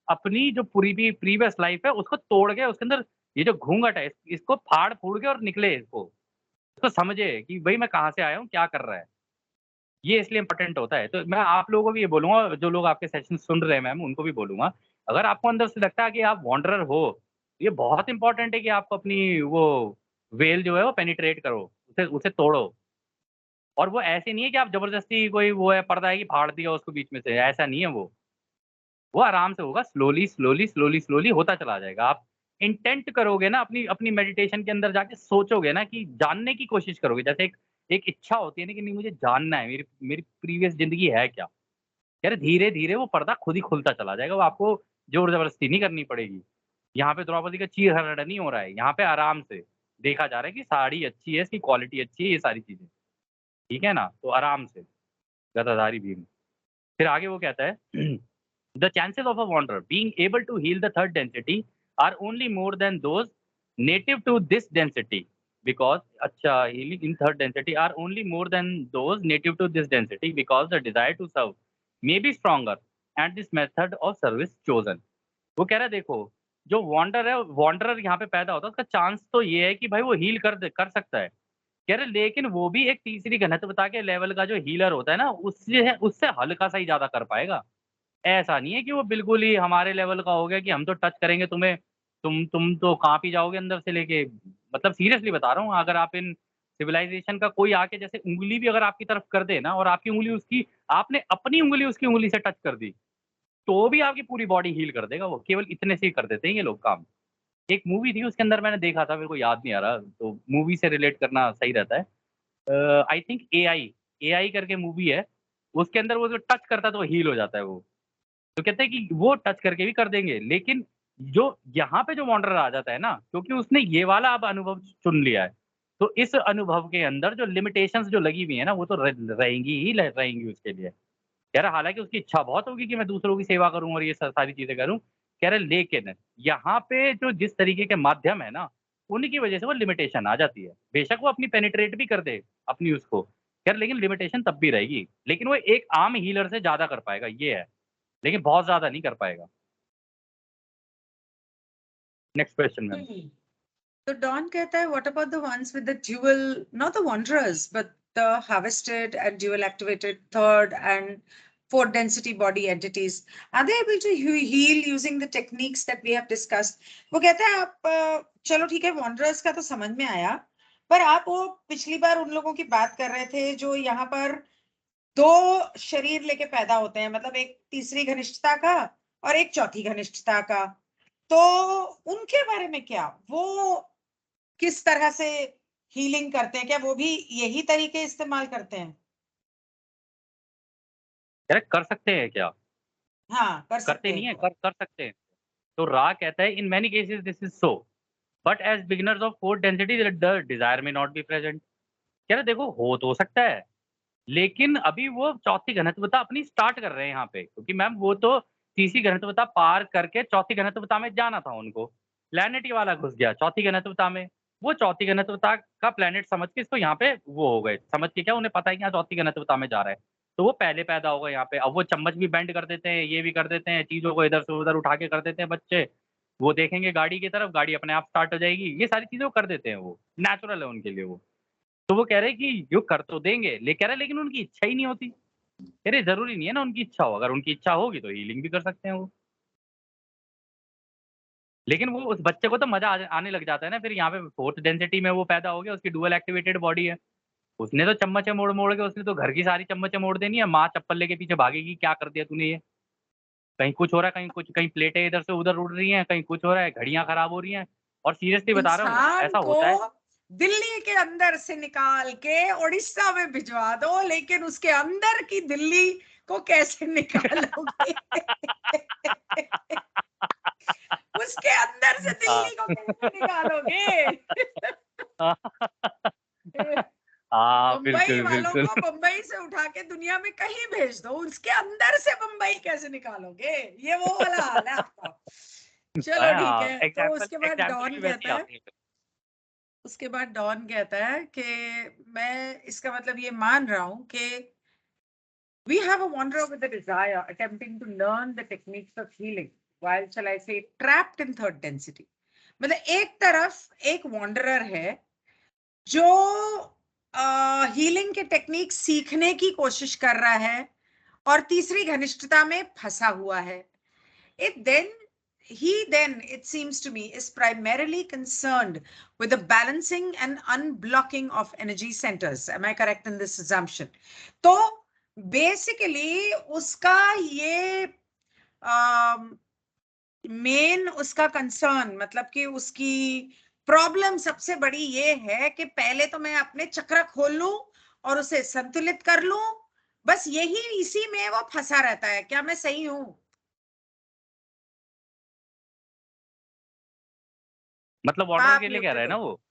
अपनी जो पूरी भी प्रीवियस लाइफ है उसको तोड़ के उसके अंदर ये जो घूंघट है इसको फाड़ फूड़ के और निकले इसको, उसको समझे कि भाई मैं कहाँ से आया हूँ, क्या कर रहा है। ये इसलिए इम्पोर्टेंट होता है। तो मैं आप लोगों को भी ये बोलूँगा, जो लोग आपके सेशन सुन रहे हैं मैम, उनको भी बोलूँगा, अगर आपको अंदर से लगता है कि आप वांडरर हो, ये बहुत इम्पोर्टेंट है कि आपको अपनी वो वेल जो है वो पेनिट्रेट करो, उसे उसे तोड़ो। और वो ऐसे नहीं है कि आप ज़बरदस्ती कोई वो है पर्दा है कि फाड़ दिया उसको बीच में से, ऐसा नहीं है वो। वो आराम से होगा, स्लोली होता चला जाएगा। आप इंटेंट करोगे ना अपनी अपनी मेडिटेशन के अंदर जाके सोचोगे ना कि जानने की कोशिश करोगे। जैसे एक एक इच्छा होती है ना कि नहीं मुझे जानना है, मेरी मेरी प्रीवियस ज़िंदगी है क्या? यार धीरे-धीरे वो पर्दा खुद ही खुलता चला जाएगा, वो आपको ज़ोर-ज़बरदस्ती नहीं करनी पड़ेगी। यहाँ पे द्रौपदी का चीर-हरण नहीं हो रहा है, यहाँ पे आराम से देखा जा रहा है कि साड़ी अच्छी है, इसकी क्वालिटी अच्छी है, ये सारी चीज़ें। ठीक है ना? तो आराम से, गदाधारी भीम। फिर आगे वो कहता है The chances of a wanderer being able to heal the third density are only more than those native to this density because अच्छा healing in third density are only more than those native to this density because the desire to serve may be stronger and this method of service chosen। वो कह रहा है देखो, जो wander है wanderer यहाँ पे पैदा होता है उसका चांस तो ये है कि भाई वो हील कर सकता है। कह रहे लेकिन वो भी एक तीसरी घनत्वता के लेवल का जो हीलर होता है ना उससे हल्का सा ही ज्यादा कर पाएगा। ऐसा नहीं है कि वो बिल्कुल ही हमारे लेवल का हो गया कि हम तो टच करेंगे तुम्हें, तुम तो काँप ही जाओगे अंदर से लेके। मतलब सीरियसली बता रहा हूँ, अगर आप इन सिविलाइज़ेशन का कोई आके जैसे उँगली भी अगर आपकी तरफ कर दे ना और आपकी उँगली उसकी आपने अपनी उँगली उसकी उँगली से टच कर दी, तो भी आपकी पूरी बॉडी हील कर देगा वो, केवल इतने से ही कर देते हैं ये लोग काम। एक मूवी थी उसके अंदर मैंने देखा था, मेरे को याद नहीं आ रहा, तो मूवी से रिलेट करना सही रहता है। आई थिंक एआई करके मूवी है, उसके अंदर वो जो टच करता है तो वो हील हो जाता है वो। तो कहते हैं कि वो टच करके भी कर देंगे, लेकिन जो यहाँ पे जो वांडरर आ जाता है ना, क्योंकि उसने ये वाला अब अनुभव चुन लिया है, तो इस अनुभव के अंदर जो लिमिटेशंस जो लगी हुई है ना, वो तो रहेंगी ही रहेंगी उसके लिए। कह रहा हालाँकि उसकी इच्छा बहुत होगी कि मैं दूसरों की सेवा करूँ और ये सारी चीज़ें करूँ। कह रहे लेकिन यहाँ पे जो जिस तरीके के माध्यम है ना, उन्हीं की वजह से वो लिमिटेशन आ जाती है। बेशक वो अपनी पेनिट्रेट भी कर दे अपनी उसको, खैर लेकिन लिमिटेशन तब भी रहेगी। लेकिन वो एक आम हीलर से ज़्यादा कर पाएगा, ये है। लेकिन बहुत ज़्यादा नहीं कर पाएगा। Next question ma'am. हम्म। तो डॉन कहता है what about the ones with the dual, not the wanderers but the harvested and dual activated third and fourth density body entities, are they able to heal using the techniques that we have discussed? वो कहता है आप चलो ठीक है wanderers का तो समझ में आया, पर आप वो पिछली बार उन लोगों की बात कर रहे थे जो यहाँ पर दो शरीर लेके पैदा होते हैं, मतलब एक तीसरी घनिष्ठता का और एक चौथी घनिष्ठता का, तो उनके बारे में क्या, वो किस तरह से हीलिंग करते हैं, क्या वो भी यही तरीके इस्तेमाल करते हैं? कह कर सकते हैं क्या? हाँ, कर करते सकते नहीं हैं है, क्या? कर सकते हैं। तो रा कहता है in many cases this is so, but as beginners of fourth density the desire में नॉट बी प्रेजेंट। कह रहे देखो हो तो सकता है, लेकिन अभी वो चौथी घनत्वता अपनी स्टार्ट कर रहे हैं यहाँ पे, क्योंकि मैम वो तो तीसरी घनत्वता पार करके चौथी घनत्वता में जाना था उनको। प्लैनेट ये वाला घुस गया चौथी घनत्वता में। वो चौथी घनत्वता का प्लैनेट समझ के इसको यहाँ पे वो हो गए, समझ के क्या उन्हें पता है कि यहाँ चौथी घनत्वता में जा रहा है। तो वो पहले पैदा होगा यहाँ पे। अब वो चम्मच भी बेंड कर देते हैं, ये भी कर देते हैं, चीज़ों को इधर से उधर उठा के कर देते हैं बच्चे। वो देखेंगे गाड़ी की तरफ, गाड़ी अपने आप स्टार्ट हो जाएगी। ये सारी चीज़ें वो कर देते हैं वो, नेचुरल है उनके लिए वो। तो वो कह रहे हैं कि जो कर तो देंगे, कह रहे हैं लेकिन उनकी इच्छा ही नहीं होती। कह रहे ज़रूरी नहीं है ना उनकी इच्छा हो, अगर उनकी इच्छा होगी तो हीलिंग भी कर सकते हैं वो। लेकिन वो उस बच्चे को तो मज़ा आने लग जाता है ना, फिर यहाँ पे 4th डेंसिटी में वो पैदा हो गया, उसकी डुअल एक्टिवेटेड बॉडी है। उसने तो चम्मचें मोड़-मोड़ के उसने तो घर की सारी चम्मचें मोड़ देनी है, माँ चप्पल लेके पीछे भागेगी, क्या कर दिया तूने ये? कहीं कुछ हो रहा है, कहीं कुछ, कहीं प्लेटें इधर से उधर उड़ रही हैं, कहीं कुछ हो रहा है, घड़ियाँ खराब हो रही हैं। और सीरियसली बता रहा हूँ, इंसान ऐसा को होता है। दिल्ली के अंदर से निकाल के उड़ीसा में भिजवा दो, लेकिन उसके अंदर की दिल्ली को कैसे निकालोगे? उसके अंदर से हाँ। दिल्ली को कैसे निकालोगे? हाँ, बम्बई बिल्कुल, वालों बिल्कुल। को बम्बई से उठा के दुनिया में कहीं भेज दो, उसके अंदर से बम्बई कैसे निकालोगे? ये वो वाला हाल है आपका। चलो ठीक हाँ, है, तो एग्ज़ाम्पल उसके बाद एग्ज़ाम्पल डॉन भी वैसे ही कहता है, आती है फिर। कि मैं इसका मतलब ये मान रहा हूं कि we have a wanderer with a desire attempting to learn the techniques of healing while shall I say trapped in third density. मतलब एक तरफ एक wanderer है जो हीलिंग के टेक्निक सीखने की कोशिश कर रहा है और तीसरी घनिष्ठता में फंसा हुआ है. It then he then it seems to me is primarily concerned with the balancing and unblocking of energy centers. Am I correct in this assumption? तो बेसिकली उसका ये मेन उसका कंसर्न मतलब कि उसकी प्रॉब्लम सबसे बड़ी ये है कि पहले तो मैं अपने चक्र खोल लूं और उसे संतुलित कर लूं. बस यही इसी में वो फंसा रहता है. क्या मैं सही हूं? मतलब हाँ, वांडरर आप के लिए कह रहा है म्यूटेड ना हो. वो?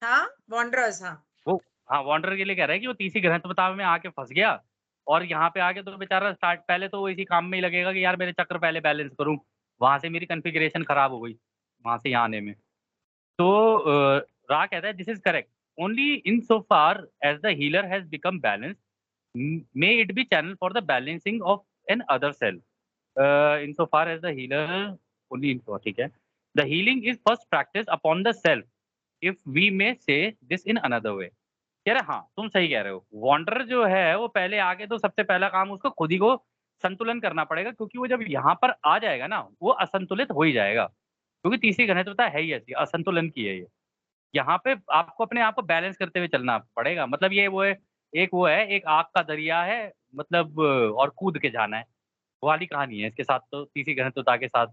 हाँ, वॉन्डरर्स. हाँ. वो हाँ, वांडरर के लिए कह रहा है कि वो तीसरी घनत्वता में आके फँस गया और यहाँ पे आके तो बेचारा स्टार्ट पहले तो वो इसी काम में ही लगेगा कि यार मेरे चक्र पहले बैलेंस करूँ, वहाँ से मेरी कॉन्फ़िगरेशन खराब हो गई, वहाँ से यहाँ आने में। तो रा कहता है this is correct, only in so far as the healer has become balanced, may it be channel for the balancing of another cell. In so far as the healer only in so ठीक है। The healing is first practised upon the self, if we may say this in another way. कह रहे हाँ, तुम सही कह रहे हो। वांडरर जो है वो पहले आके तो सबसे पहला काम उसको खुद ही को संतुलन करना पड़ेगा, क्योंकि वो जब यहाँ पर आ जाएगा ना, वो असंतुलित हो ही जाएगा। क्योंकि तीसरी घनत्वता है ही ऐसी, असंतुलन की है ये। यहाँ पे आपको अपने आप को बैलेंस करते हुए चलना पड़ेगा। मतलब ये वो है, एक आग का दरिया है, मतलब और कूद के जाना है। वो वाली कहानी है इसके साथ तो, तीसरी घनत्वता के साथ।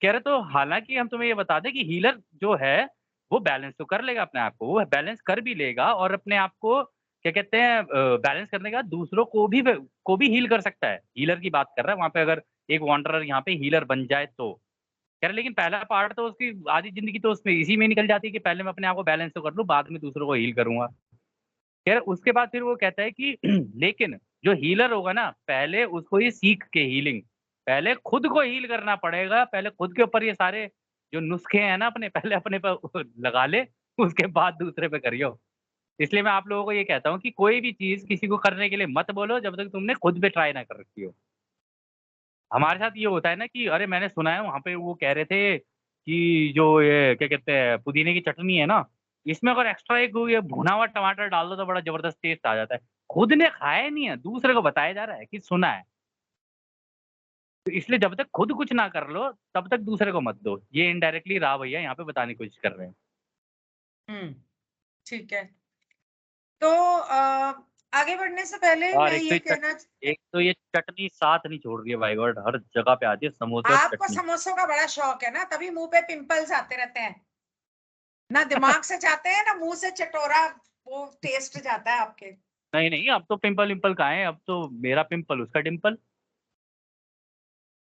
कह रहे तो हालाँकि हम तुम्हें ये बता दें कि हीलर जो है, वो बैलेंस तो कर लेगा अपने आप को, वो बैलेंस कर भी लेगा और अपने आप को क्या कहते हैं बैलेंस करने के बाद दूसरों को भी हील कर सकता है। हीलर की बात कर रहा है वहाँ पे, अगर एक वांडरर यहाँ पे हीलर बन जाए तो। कह रहे लेकिन पहला पार्ट तो उसकी आधी ज़िंदगी तो उसमें इसी में निकल जाती है कि पहले मैं अपने आप को बैलेंस तो कर लूँ, बाद में दूसरों को हील करूँगा। कह रहे उसके बाद फिर वो कहता है कि लेकिन जो हीलर होगा ना, पहले उसको ये सीख के हीलिंग, पहले खुद को हील करना पड़ेगा, पहले खुद के ऊपर ये सारे जो नुस्खे हैं ना अपने, पहले अपने पे लगा ले, उसके बाद दूसरे पे करियो। इसलिए मैं आप लोगों को ये कहता हूँ कि कोई भी चीज़ किसी को करने के लिए मत बोलो, जब तक तुमने खुद पे ट्राई ना कर रखी हो। हमारे साथ ये होता है ना कि अरे मैंने सुना है वहाँ पे वो कह रहे थे कि जो ये क्या कहते हैं पुदीने की चटनी है ना, इसमें अगर एक्स्ट्रा एक ये भुना हुआ टमाटर डाल दो तो बड़ा ज़बरदस्त टेस्ट आ जाता है। खुद ने खाया नहीं है, दूसरे को बताया जा रहा है कि सुना है। तो इसलिए जब तक खुद कुछ ना कर लो, तब तक दूसरे को मत दो। ये इनडायरेक्टली राव भैया यहाँ पे बताने की कोशिश कर रहे हैं। हम्म. ठीक है. तो आगे बढ़ने से पहले और मैं ये कहना, एक तो ये चटनी साथ नहीं छोड़ रही है भाई गॉड, हर जगह पे आती है समोसे और आपको चटनी। समोसों का बड़ा शौक है ना, तभी मुंह पे पिंपल्स आते रहते हैं. ना दिमाग से जाते हैं ना मुंह से चटोरा वो टेस्ट जाता है आपके. नहीं, नहीं अब तो पिंपल-विम्पल कहाँ है, अब तो मेरा पिंपल उसका डिंपल।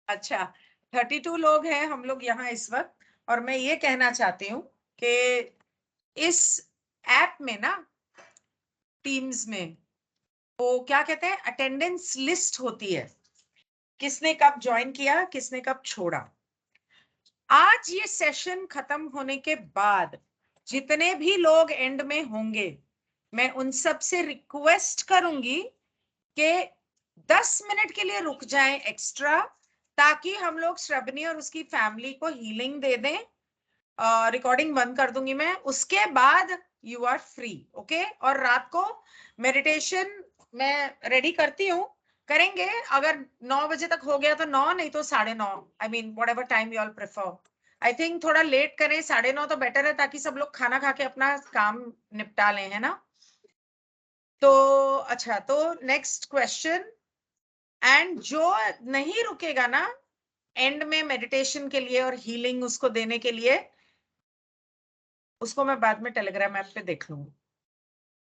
अच्छा, 32 लोग हैं हम लोग यहाँ इस वक्त. और मैं ये कहना चाहती हूँ कि इस ऐप में ना, टीम्स में, वो क्या कहते हैं, अटेंडेंस लिस्ट होती है. किसने कब ज्वाइन किया, किसने कब छोड़ा. आज ये सेशन खत्म होने के बाद जितने भी लोग एंड में होंगे, मैं उन सब से रिक्वेस्ट करूंगी कि 10 मिनट के लिए रुक जाएं एक्स्ट्रा, ताकि हम लोग श्रवनी और उसकी फैमिली को हीलिंग दे दें. रिकॉर्डिंग बंद कर दूंगी मैं, उसके बाद यू आर फ्री. ओके. और रात को मेडिटेशन मैं रेडी करती हूँ, करेंगे. अगर 9 बजे तक हो गया तो 9, नहीं तो 9:30. I mean what ever time you all prefer. I think थोड़ा लेट करें, 9:30 तो बेटर है, ताकि सब लोग खाना खा के अपना काम निपटा लें, है ना? तो अच्छा, तो नेक्स्ट क्वेश्चन, एंड जो नहीं रुकेगा ना एंड में मेडिटेशन के लिए और हीलिंग उसको देने के लिए, उसको मैं बाद में टेलीग्राम ऐप पे देख लूंगी.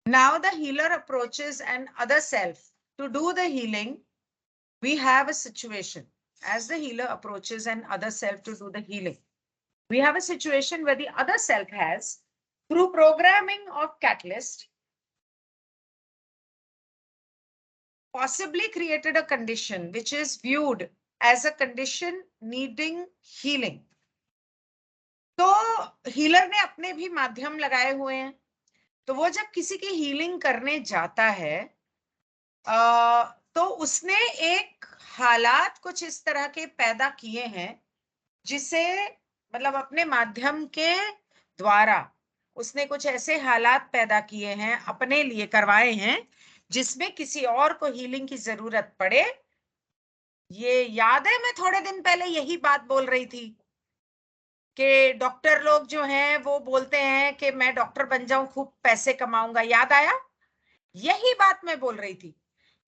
Now the healer approaches an other self to do the healing. We have a situation. As the healer approaches an other self to do the healing, we have a situation where the other self has, through programming of catalyst, possibly created a condition which is viewed as a condition needing healing. तो healer ने अपने भी माध्यम लगाए हुए हैं, तो वो जब किसी की हीलिंग करने जाता है, तो उसने एक हालात कुछ इस तरह के पैदा किए हैं, जिसे मतलब अपने माध्यम के द्वारा उसने कुछ ऐसे हालात पैदा किए हैं, अपने लिए करवाए हैं, जिसमें किसी और को हीलिंग की जरूरत पड़े. ये याद है, मैं थोड़े दिन पहले यही बात बोल रही थी कि डॉक्टर लोग जो हैं वो बोलते हैं कि मैं डॉक्टर बन जाऊं, खूब पैसे कमाऊंगा. याद आया? यही बात मैं बोल रही थी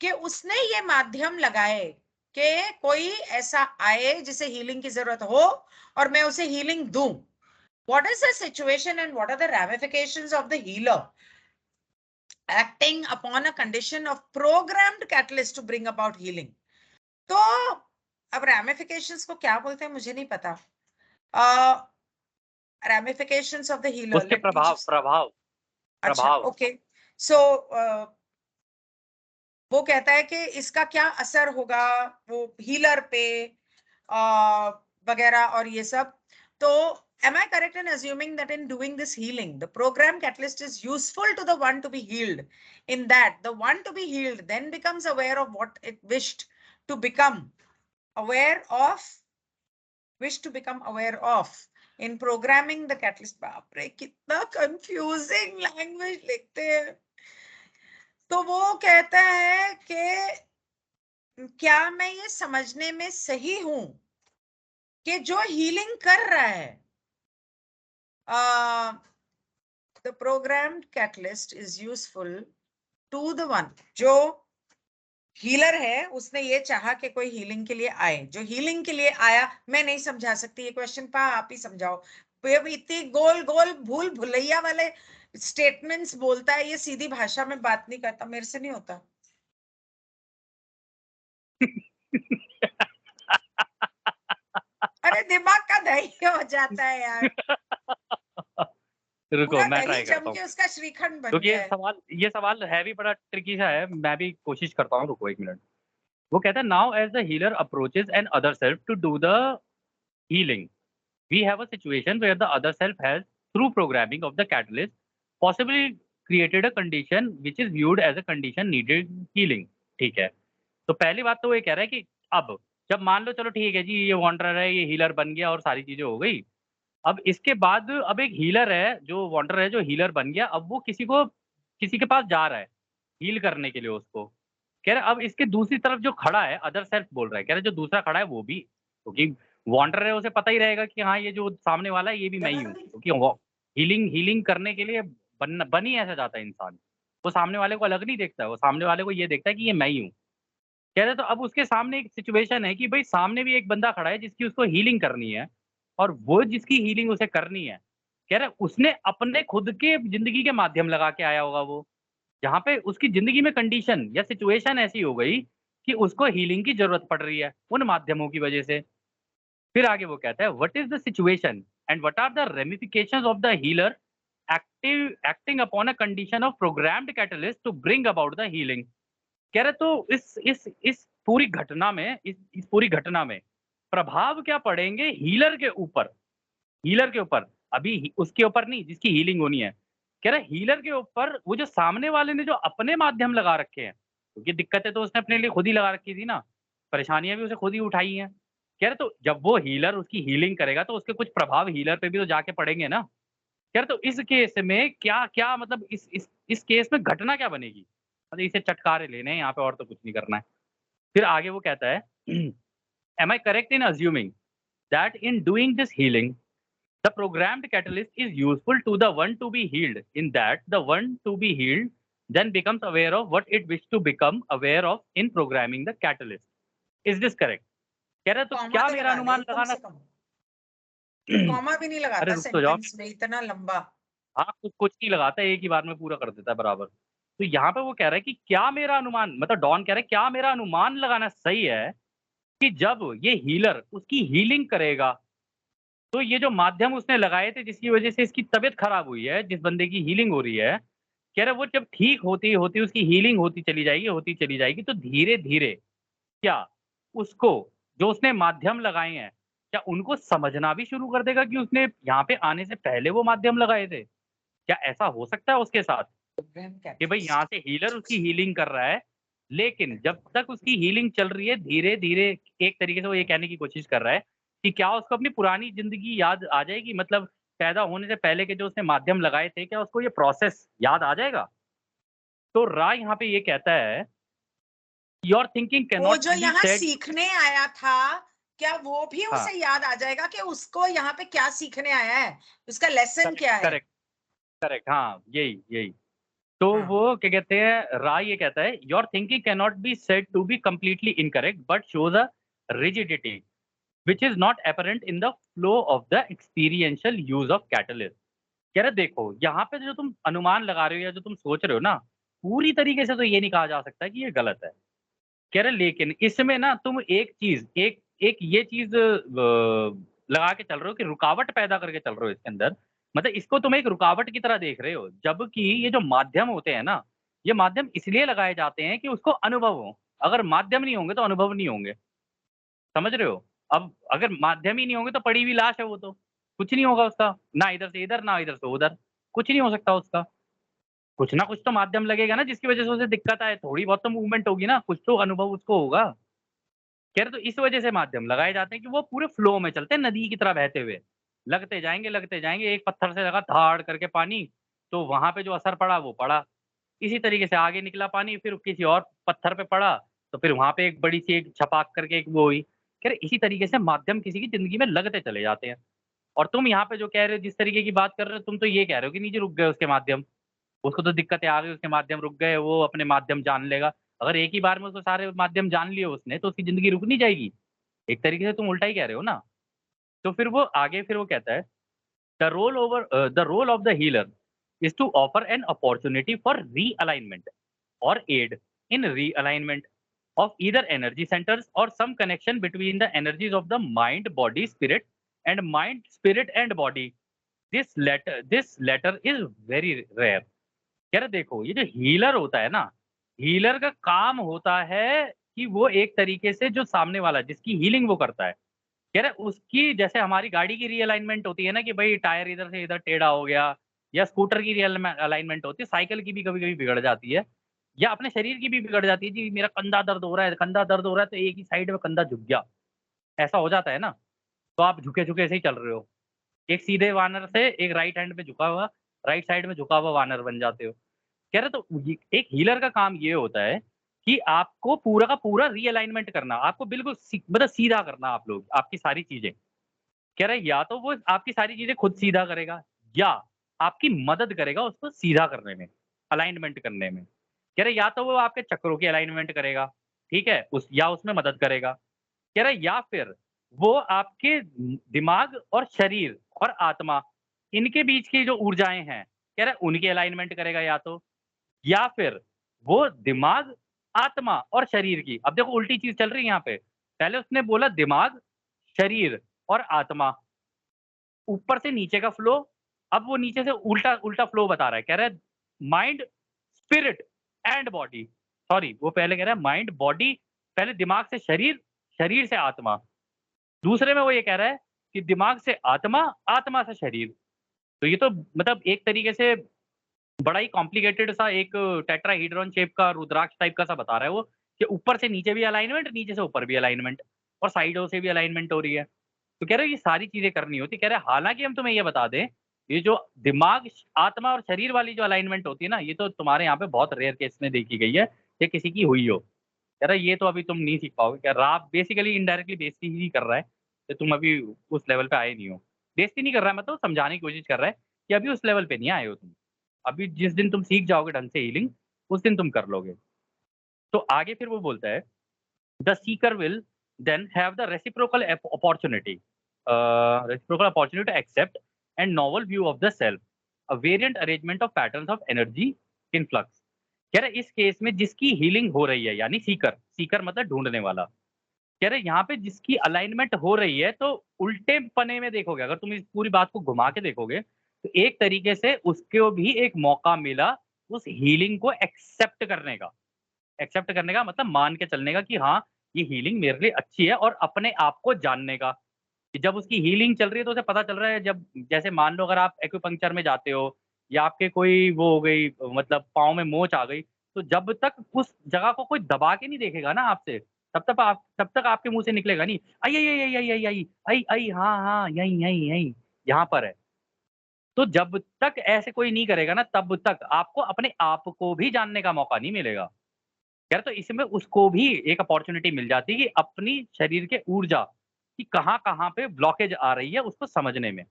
कि उसने ये माध्यम लगाए कि कोई ऐसा आए जिसे हीलिंग की जरूरत हो और मैं उसे हीलिंग दूं. What is the situation and what are the ramifications of the healer acting upon a condition of programmed catalyst to bring about healing? तो अब ramifications को क्या बोलते हैं मुझे नहीं पता. Ramifications of the healer. उसके Let me प्रभाव just. प्रभाव अच्छा, प्रभाव okay. So वो कहता है कि इसका क्या असर होगा वो हीलर पे वगैरह और ये सब. तो am I correct in assuming that in doing this healing, the program catalyst is useful to the one to be healed, in that the one to be healed then becomes aware of what it wished to become aware of, in programming the catalyst. बाप रे, कितना confusing language लिखते हैं. तो वो कहता है कि क्या मैं ये समझने में सही हूं कि जो हीलिंग कर रहा है, the programmed catalyst is useful to the one. जो हीलर है उसने ये चाहा कि कोई हीलिंग के लिए आए. जो हीलिंग के लिए आया, मैं नहीं समझा सकती ये क्वेश्चन, पा आप ही समझाओ. इतनी गोल गोल भूल भुलैया वाले स्टेटमेंट्स बोलता है, ये सीधी भाषा में बात नहीं करता, मेरे से नहीं होता. अरे दिमाग का दही हो जाता है यार, रुको पूरा मैं दही ट्राई जम करता के हूँ, उसका श्रीखंड बन क्योंकि गया है. ये सवाल है भी बड़ा ट्रिकी सा है. मैं भी कोशिश करता हूँ, रुको 1 मिनट. वो कहता है now as the healer approaches an other self to do the healing, we have a situation where the other self has, through programming of the catalyst, possibly created a condition which is viewed as a condition needed healing. ठीक है, तो पहली बात तो वो ये कह रहा है कि अब जब मान लो चलो ठीक है जी, ये वॉन्डरर है, ये हीलर बन गया और सारी चीजें हो गई. अब इसके बाद अब एक हीलर है, जो वॉन्डरर है, जो हीलर बन गया, अब वो किसी के पास जा रहा है हील करने के लिए उसको. कह रहा है अब इसके दूसरी तरफ जो खड़ा है, अदर सेल्फ बोल रहा है, कह रहा है जो दूसरा खड़ा है वो भी, क्योंकि वॉन्डरर है, उसे पता ही रहेगा कि हाँ ये जो सामने वाला है ये भी मैं ही हूँ, क्योंकि हीलिंग करने के लिए बन ही ऐसा जाता है इंसान. वो सामने वाले को अलग नहीं देखता है, वो सामने वाले को ये देखता है कि ये मैं ही हूँ. कह रहे तो अब उसके सामने एक सिचुएशन है कि भाई सामने भी एक बंदा खड़ा है जिसकी उसको हीलिंग करनी है, और वो जिसकी हीलिंग उसे करनी है, कह रहे उसने अपने खुद के जिंदगी के माध्यम लगा के आया होगा वो, जहाँ पे उसकी जिंदगी में कंडीशन या सिचुएशन ऐसी हो गई कि उसको हीलिंग की जरूरत पड़ रही है उन माध्यमों की वजह से. फिर आगे वो कहता है what is the situation and what are the ramifications of the healer acting upon a condition of programmed catalyst to bring about the healing. कह रहे तो इस पूरी घटना में, इस पूरी घटना में प्रभाव क्या पड़ेंगे हीलर के ऊपर, अभी उसके ऊपर नहीं जिसकी हीलिंग होनी है. कह रहा हीलर के ऊपर, वो जो सामने वाले ने जो अपने माध्यम लगा रखे हैं, क्योंकि दिक्कतें तो उसने अपने लिए खुद ही लगा रखी थी ना, परेशानियां भी उसे खुद ही उठाई हैं. कह रहे तो जब वो हीलर उसकी हीलिंग करेगा तो उसके कुछ प्रभाव हीलर पे भी तो जाके पड़ेंगे ना. कह रहे तो इस केस में क्या क्या मतलब इस केस में घटना क्या बनेगी, मतलब इसे चटकारे लेने हैं यहाँ पे, और तो कुछ नहीं करना है. फिर आगे वो कहता है am I correct in assuming that in doing this healing, The programmed catalyst is useful to the one to be healed, in that the one to be healed then becomes aware of what it wished to become aware of in programming the catalyst. Is this correct? कह रहा है तो comma क्या तो मेरा लगा ले अनुमान कम लगाना से कम, कॉमा भी नहीं अरे लगाता रुक तो जाओ, सेंटेंस में इतना लंबा। हाँ, कुछ नहीं लगाता, एक ही बार में पूरा कर देता है बराबर। तो यहाँ पे वो कह रहा है कि क्या मेरा अनुमान, मतलब डॉन कह रहा है क्या मेरा अनुमान लगाना सही है कि जब ये हीलर उसकी हीलिंग करेगा, तो ये जो माध्यम उसने लगाए थे जिसकी वजह से इसकी तबीयत खराब हुई है, जिस बंदे की हीलिंग हो रही है, कह रहा है वो जब ठीक होती उसकी हीलिंग होती चली जाएगी, तो धीरे-धीरे क्या उसको जो उसने माध्यम लगाए हैं, क्या उनको समझना भी शुरू कर देगा कि उसने यहाँ पे आने से पहले वो माध्यम लगाए थे? क्या ऐसा हो सकता है उसके साथ? प्रोग्राम कि भाई यहाँ कैटलिस्ट। से हीलर उसकी हीलिंग कर रहा है, लेकिन जब तक उसकी हीलिंग चल रही है, धीरे-धीरे एक तरीके से वो ये कहने की कोशिश कर रहा है कि क्या उसको अपनी पुरानी ज़िंदगी याद आ जाएगी? मतलब पैदा होने से पहले के जो उसने माध्यम लगाए थे, क्या उसको ये प्रोसेस याद आ जाएगा? तो रा यहाँ पे ये कहता है, योर थिंकिंग कैन वो नॉट जो बी यहाँ सेड। सीखने आया था, क्या वो भी हाँ, उसे याद आ जाएगा कि उसको यहाँ पे क्या सीखने आया है, उसका लेसन करेक्ट, क्या है? करेक्ट, करेक्ट, हाँ, यही, यही। तो हाँ, वो क्या कहते हैं, रा ये कहता है, your thinking can not be said to be completely incorrect but shows a rigidity which is not apparent in the flow of the experiential use of catalyst. कह रहे देखो, यहाँ पे जो तुम अनुमान लगा रहे हो या जो तुम सोच रहे हो ना, पूरी तरीके से तो ये नहीं कहा जा सकता कि ये गलत है। कह रहे लेकिन इसमें ना तुम एक चीज़ एक एक ये चीज़ लगा के चल रहे हो कि रुकावट पैदा करके चल रहे हो इसके अंदर। मतलब इसको तुम एक रुकावट की तरह देख रहे हो, जबकि ये जो माध्यम होते हैं ना, ये माध्यम इसलिए लगाए जाते हैं कि उसको अनुभव हो। अगर माध्यम नहीं होंगे तो अनुभव नहीं होंगे। समझ रहे हो? अब अगर माध्यम ही नहीं होंगे तो पड़ी हुई लाश है वो तो। कुछ नहीं होगा उसका, ना इधर से इधर, ना इधर से उधर। कुछ नहीं हो सकता उसका। कुछ ना कुछ तो माध्यम लगेगा ना जिसकी वज़ह से उसे दिक्कत आए, थोड़ी बहुत तो मूवमेंट होगी ना, कुछ तो अनुभव उसको होगा। कह रहे तो इस वजह से माध्यम लगाए जाते हैं कि वो पूरे फ्लो में चलते हैं, नदी की तरह बहते हुए। लगते जाएँगे, एक पत्थर से लगा धाड़ करके पानी, तो वहाँ पे जो असर पड़ा वो पड़ा। इसी तरीके से आगे निकला पानी, फिर किसी और पत्थर पे पड़ा, तो फिर वहाँ पे एक बड़ी-सी एक छपाक करके एक वो हुई। कह रहे इसी तरीके से माध्यम किसी की ज़िंदगी में लगते चले जाते हैं। और तुम यहाँ पे जो कह रहे हो, जिस तरीके की बात कर रहे हो, तुम तो ये कह रहे हो कि नीचे रुक गए उसके माध्यम। उसको तो दिक्कतें आ गई, उसके माध्यम रुक गए, वो अपने माध्यम जान लेगा। अगर एक ही बार में उसको सारे माध्यम जान लिए उसने, तो उसकी ज़िंदगी रुक नहीं जाएगी? एक तरीके से तुम उल्टा ही कह रहे हो ना। तो फिर वो आगे फिर वो कहता है, the role of the healer is to offer an opportunity for realignment और aid in realignment of either energy centers or some connection between the energies of the mind, body, spirit and mind, spirit and body. This latter is very rare. कह रहे देखो ये जो healer होता है ना, healer का काम होता है कि वो एक तरीके से जो सामने वाला जिसकी हीलिंग वो करता है, कह रहे उसकी जैसे हमारी गाड़ी की रीअलाइनमेंट होती है ना कि भाई टायर इधर से इधर टेढ़ा हो गया, या स्कूटर की अलाइनमेंट होती है, साइकिल की भी कभी-कभी बिगड़ जाती है, या अपने शरीर की भी बिगड़ जाती है, जी मेरा कंधा दर्द हो रहा है तो एक ही साइड में कंधा झुक गया, ऐसा हो जाता है ना, तो आप झुके-झुके ऐसे ही चल रहे हो। एक सीधे वानर से एक राइट हैंड में झुका हुआ, राइट साइड में झुका हुआ वानर बन जाते हो। कह रहे तो ये एक हीलर का काम ये होता है कि आपको पूरा का पूरा रीअलाइनमेंट करना, आपको बिल्कुल मतलब सीधा करना आप लोग, आपकी सारी चीज़ें। कह रहा है या तो वो आपकी सारी चीज़ें खुद सीधा करेगा या आपकी मदद करेगा उसको सीधा करने में, अलाइनमेंट करने में। कह रहे या तो वो आपके चक्रों की अलाइनमेंट करेगा, ठीक है? उसमें मदद करेगा। कह रहा है या फिर वो आपके दिमाग और शरीर और आत्मा इनके बीच की जो ऊर्जाएँ हैं, कह रहा है उनकी अलाइनमेंट करेगा या तो, या फिर वो दिमाग, आत्मा और शरीर की, अब देखो उल्टी चीज़ चल रही है यहाँ पे। पहले उसने बोला दिमाग, शरीर और आत्मा, ऊपर से नीचे का फ्लो, अब वो नीचे से उल्टा उल्टा फ्लो बता रहा है। कह रहा है mind, spirit and body. Sorry, वो पहले कह रहा है माइंड, बॉडी, पहले दिमाग से शरीर, शरीर से आत्मा। दूसरे में वो ये कह रहा है कि दिमाग से आत्मा, आत्मा से शरीर। तो ये तो मतलब एक तरीके से बड़ा ही कॉम्प्लिकेटेड सा एक टेट्राहेड्रॉन शेप का रुद्राक्ष टाइप का सा बता रहा है वो, कि ऊपर से नीचे भी अलाइनमेंट, नीचे से ऊपर भी अलाइनमेंट और साइडों से भी अलाइनमेंट हो रही है। तो कह रहे हैं ये सारी चीज़ें करनी होती है। कह रहे हैं हालाँकि हम तुम्हें ये बता दें, ये जो दिमाग, आत्मा और शरीर वाली जो अलाइनमेंट होती है ना, ये तो तुम्हारे यहाँ पे बहुत रेयर केस में देखी गई है, या किसी की हुई हो। कह रहा है ये तो अभी तुम नहीं सीख पाओगे। कह रहा आप बेसिकली इनडायरेक्टली बेइज़्ज़ती ही कर रहा है, कि तुम अभी उस लेवल पे आए नहीं हो। बेइज्जती नहीं कर रहा है, मतलब समझाने की कोशिश कर रहा है कि अभी उस लेवल पे नहीं आए हो तुम। अभी जिस दिन तुम सीख जाओगे ढंग से हीलिंग, उस दिन तुम कर लोगे। तो आगे फिर वो बोलता है, the seeker will then have the reciprocal opportunity to accept and novel view of the self, a variant arrangement of patterns of energy in flux. कह रहे इस केस में जिसकी हीलिंग हो रही है, यानी सीकर, सीकर मतलब ढूँढने वाला। कह रहे यहाँ पे जिसकी अलाइनमेंट हो रही है, तो उल्टे पने में देखोगे, अगर तुम इस पूरी बात को घुमा के देखोगे, तो एक तरीके से उसको भी एक मौका मिला उस हीलिंग को एक्सेप्ट करने का। एक्सेप्ट करने का मतलब मान के चलने का कि हाँ, ये हीलिंग मेरे लिए अच्छी है, और अपने आप को जानने का। कि जब उसकी हीलिंग चल रही है तो उसे पता चल रहा है, जब जैसे मान लो अगर आप एक्यूपंक्चर में जाते हो, या आपके कोई वो हो गई, मतलब पाँव में मोच आ गई, तो जब तक उस जगह को कोई दबा के नहीं देखेगा ना आपसे, तब तक आपके मुँह से निकलेगा नहीं, आई, आई, आई, आई, आई, आई, आई, आई, हाँ, हाँ, यहीं, यहीं, यहीं, यहाँ पर है। तो जब तक ऐसे कोई नहीं करेगा ना, तब तक आपको अपने आप को भी जानने का मौका नहीं मिलेगा। यार तो इसमें उसको भी एक अपॉर्च्युनिटी मिल जाती है कि अपनी शरीर के ऊर्जा कि कहाँ-कहाँ पे ब्लॉकेज आ रही है उसको समझने में,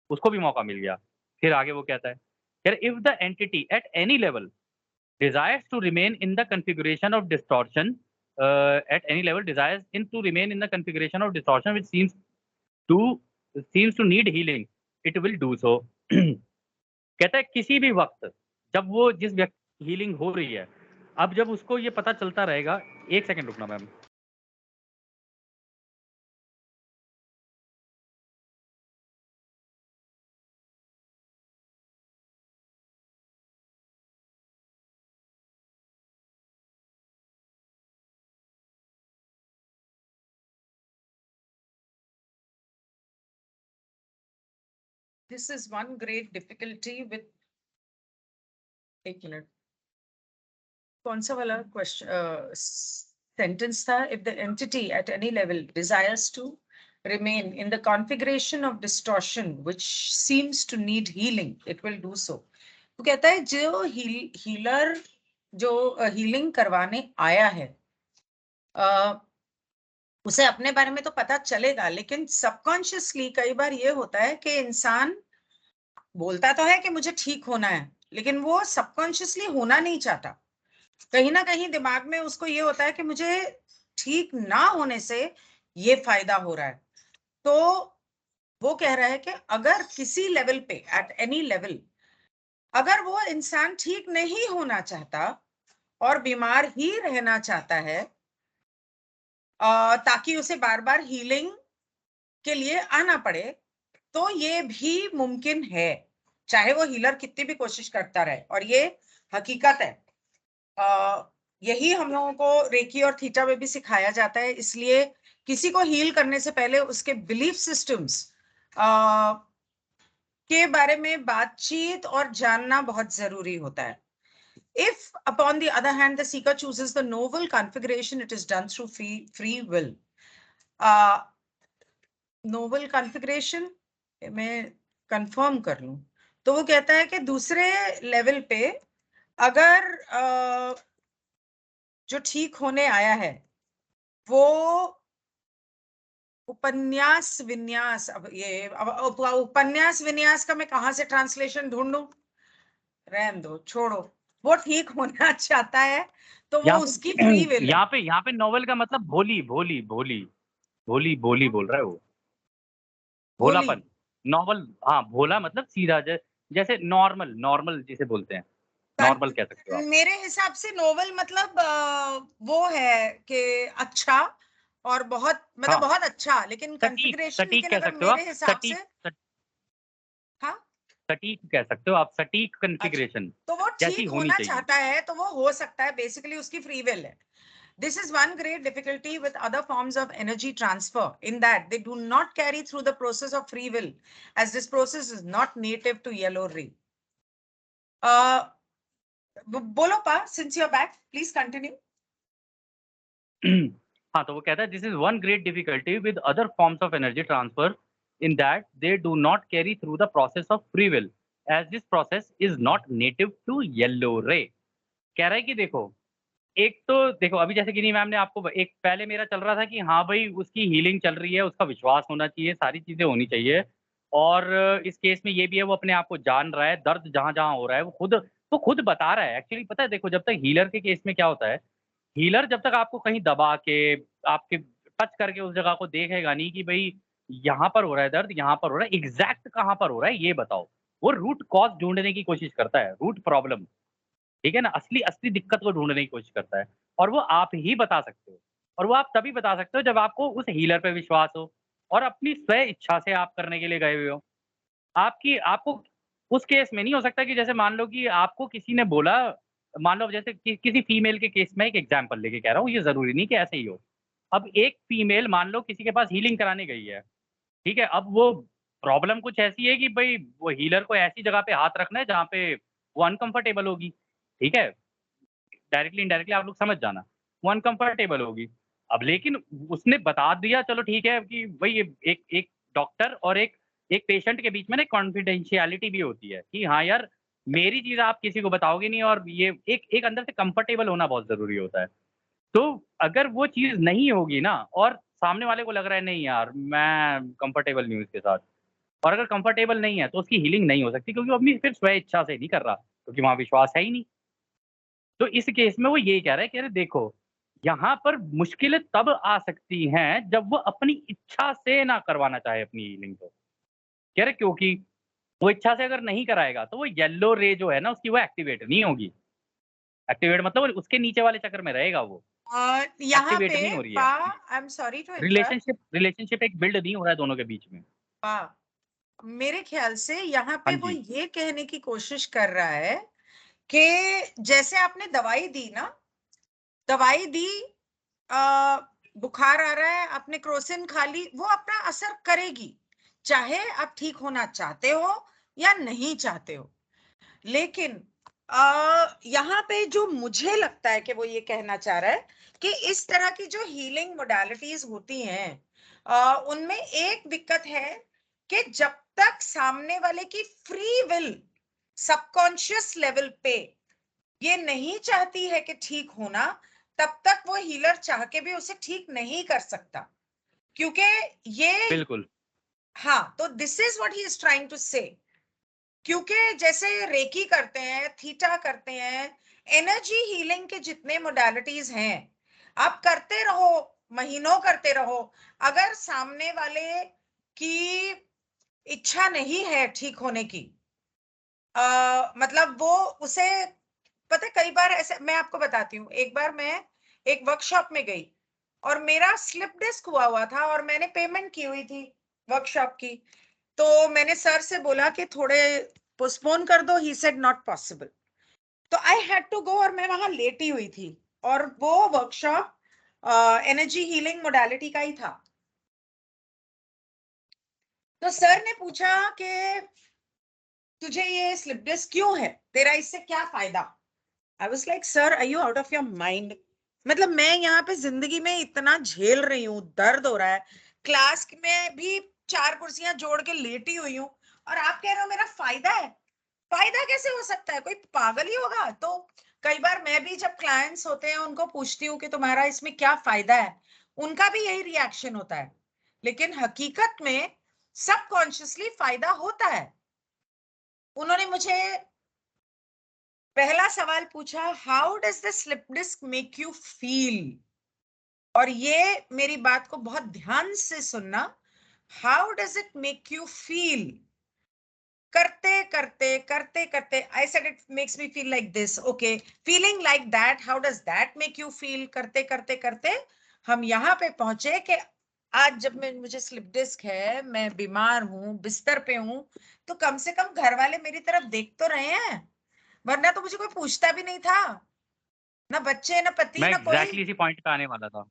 उसको भी मौका मिल गया। फिर आगे वो कहता है, यार if the entity at any level desires to remain in the configuration of distortion at any level desires in to remain in the configuration of distortion which to seems to need healing, it will do so। कहता है किसी भी वक़्त जब वो जिस व्यक्ति healing हो रही है, अब जब उसको ये पता चलता रहेगा, 1 सेकंड रुकना ma'am. This is one great difficulty with, एक मिनट, कौन सा वाला क्वेश्चन सेंटेंस था? If the entity at any level desires to remain in the configuration of distortion which seems to need healing, it will do so। तो कहता है जो हीलर जो हीलिंग करवाने आया है, उसे अपने बारे में तो पता चलेगा, लेकिन सबकॉन्शियसली कई बार ये होता है कि इंसान बोलता तो है कि मुझे ठीक होना है, लेकिन वो सबकॉन्शियसली होना नहीं चाहता। कहीं ना कहीं दिमाग में उसको ये होता है कि मुझे ठीक ना होने से ये फायदा हो रहा है। तो वो कह रहा है कि अगर किसी लेवल पे, एट एनी लेवल, अगर वो इंसान ठीक नहीं होना चाहता और बीमार ही रहना चाहता है, ताकि उसे बार बार हीलिंग के लिए आना पड़े, तो ये भी मुमकिन है, चाहे वो हीलर कितनी भी कोशिश करता रहे। और ये हकीकत है। यही हम लोगों को रेकी और थीटा में भी सिखाया जाता है। इसलिए किसी को हील करने से पहले उसके बिलीफ सिस्टम्स के बारे में बातचीत और जानना बहुत जरूरी होता है। If, upon the other hand, the seeker chooses the novel configuration, it is done through free will। Novel configuration मैं कंफर्म कर लूं, तो वो कहता है कि दूसरे लेवल पे अगर जो ठीक होने आया है वो उपन्यास विन्यास, अब उपन्यास विन्यास का मैं कहां से ट्रांसलेशन ढूंढूं? रहने दो, छोड़ो। वो ठीक होना चाहता है तो वो उसकी फ्री विल है। यहाँ पे नॉवल का मतलब भोली, भोली, भोली, भोली, भोली बोल रहा है वो। भोली। भोलापन। नॉवल, हाँ, भोला मतलब सीधा, जैसे नॉर्मल, नॉर्मल जिसे बोलते हैं, नॉर्मल कह सकते हो आप। मेरे हिसाब से नोवेल मतलब वो है कि अच्छा और बहुत, मतलब हाँ, बहुत अच्छा, लेकिन सटीक, कॉन्फ़िगरेशन, सटीक लेकिन कह अगर सकते हो आप, मेरे हिसाब से, हाँ, सटीक कह सकते हो आप, सटीक अच्छा, कॉन्फ़िगरेशन तो वो जैसी ठीक होनी होना चाहिए। चाहता है तो वो हो सकता है, बेसिकली उसकी फ्री विल है। This is one great difficulty with other forms of energy transfer, in that they do not carry through the process of free will, as this process is not native to yellow ray। uh, bolo pa, since you're back, please continue। हाँ, तो वो कहता है, this is one great difficulty with other forms of energy transfer in that they do not carry through the process of free will, as this process is not native to yellow ray. कह रहा है कि देखो, एक तो देखो अभी जैसे गिनी मैम ने आपको एक पहले मेरा चल रहा था कि हाँ भाई उसकी हीलिंग चल रही है, उसका विश्वास होना चाहिए, सारी चीज़ें होनी चाहिए, और इस केस में ये भी है वो अपने आप को जान रहा है, दर्द जहाँ-जहाँ हो रहा है वो खुद बता रहा है। एक्चुअली पता है देखो जब तक हीलर के केस में क्या होता है, हीलर जब तक आपको कहीं दबा के, आपके टच करके उस जगह को देखेगा नहीं कि भई यहाँ पर हो रहा है दर्द, यहाँ पर हो रहा है, एग्ज़ैक्ट कहाँ पर हो रहा है ये बताओ। वो रूट कॉज़ ढूँढने की कोशिश करता है, रूट प्रॉब्लम, ठीक है ना? असली असली दिक्कत को ढूँढने की कोशिश करता है और वो आप ही बता सकते हो और वो आप तभी बता सकते हो जब आपको उस हीलर पे विश्वास हो और अपनी स्व इच्छा से आप करने के लिए गए हुए हो। आपकी आपको उस केस में नहीं हो सकता कि जैसे मान लो कि आपको किसी ने बोला, मान लो जैसे किसी फीमेल के केस में एक एग्ज़ाम्पल लेके कह रहा हूँ, ये ज़रूरी नहीं कि ऐसे ही हो। अब एक फीमेल मान लो किसी के पास हीलिंग कराने गई है, ठीक है? अब वो प्रॉब्लम कुछ ऐसी है कि भई वो हीलर को ऐसी जगह पे हाथ रखना है जहाँ पे वो अनकम्फर्टेबल होगी, ठीक है? डायरेक्टली इनडायरेक्टली आप लोग समझ जाना, वो अनकम्फर्टेबल होगी। अब लेकिन उसने बता दिया चलो ठीक है कि भई एक एक डॉक्टर और एक पेशेंट के बीच में ना कॉन्फिडेंशियलिटी भी होती है कि हाँ यार, मेरी चीज़ आप किसी को बताओगे नहीं और ये एक एक अंदर से कंफर्टेबल होना बहुत ज़रूरी होता है। तो अगर वो चीज़ नहीं होगी ना और सामने वाले को लग रहा है नहीं यार, मैं कंफर्टेबल नहीं हूँ इसके साथ और अगर कंफर्टेबल नहीं है तो उसकी हीलिंग नहीं हो सकती क्योंकि वो अपनी फिर स्व इच्छा से नहीं कर रहा, क्योंकि वहाँ विश्वास है ही नहीं। तो इस केस में वो यही कह रहा है कि अरे देखो, यहाँ पर मुश्किलें तब आ सकती हैं जब वो अपनी इच्छा से ना करवाना चाहे अपनी हीलिंग को। कह रहे क्योंकि वो इच्छा से अगर नहीं कराएगा तो वो येलो रे जो है ना उसकी वो एक्टिवेट नहीं होगी। एक्टिवेट मतलब वो उसके नीचे वाले चक्र में रहेगा वो, यहाँ एक्टिवेट पे नहीं हो रही पा, है। I am sorry to interrupt. Relationship एक बिल्ड नहीं हो रहा है दोनों के बीच में। पा, मेरे ख्याल से यहाँ हाँ पे वो जी, ये कहने की कोशिश कर रहा है कि जैसे आपने दवाई दी ना, दवाई दी, अ, बुखार आ रहा है, आपने क्रोसिन खा ली, वो अपना असर करेगी, चाहे आप ठीक होना चाहते हो या नहीं चाहते हो। लेकिन यहाँ पे जो मुझे लगता है कि वो ये कहना चाह रहा है कि इस तरह की जो हीलिंग मोडालिटीज होती हैं, उनमें एक दिक्कत है कि जब तक सामने वाले की फ्री विल सबकॉन्शियस लेवल पे ये नहीं चाहती है कि ठीक होना, तब तक वो हीलर चाह के भी उसे ठीक नहीं कर सकता, क्योंकि ये, बिल्कुल, हाँ, तो this is what he is trying to say. क्योंकि जैसे रेकी करते हैं, थीटा करते हैं, एनर्जी हीलिंग के जितने मोडालिटीज हैं, आप करते रहो, महीनों करते रहो, अगर सामने वाले की इच्छा नहीं है ठीक होने की, मतलब वो उसे, पता है कई बार ऐसे, मैं आपको बताती हूँ, एक बार मैं एक वर्कशॉप में गई और मेरा स्लिप डिस्क हुआ था और मैंने पेमेंट की हुई थी वर्कशॉप की। तो मैंने सर से बोला कि थोड़े पोस्टपोन कर दो, ही सेड नॉट पॉसिबल। तो आई हैड टू गो और मैं वहां लेटी हुई थी और वो वर्कशॉप एनर्जी हीलिंग मोडालिटी का ही था। तो सर ने पूछा कि तुझे ये स्लिप डिस्क क्यों है, तेरा इससे क्या फायदा। I was like sir, are you out of your mind? मतलब मैं यहाँ पे जिंदगी में इतना झेल रही हूँ, दर्द हो रहा है, क्लास में भी 4 कुर्सियां जोड़ के लेटी हुई हूँ, और आप कह रहे हो मेरा फायदा है। फायदा कैसे हो सकता है, कोई पागल ही होगा। तो कई बार मैं भी जब क्लाइंट्स होते हैं उनको पूछती हूँ कि तुम्हारा इसमें क्या फायदा है, उनका भी यही रिएक्शन होता है। लेकिन हकीकत में सबकॉन्शियसली फायदा होता है। उन्होंने मुझे पहला सवाल पूछा, how does the slip disc make you feel. और ये मेरी बात को बहुत ध्यान से सुनना, how does it make you feel. करते करते करते करते I said it makes me feel like this, okay, feeling like that, how does that make you feel. करते करते करते हम यहाँ पे पहुंचे कि आज जब मैं, मुझे स्लिप डिस्क है, मैं बीमार हूँ, बिस्तर पे हूँ, तो कम से कम घर वाले मेरी तरफ देख तो रहे हैं, वरना तो मुझे कोई पूछता भी नहीं था, ना बच्चे, ना पति, मैं ना कोई। एग्ज़ैक्टली इसी पॉइंट पे आने वाला था।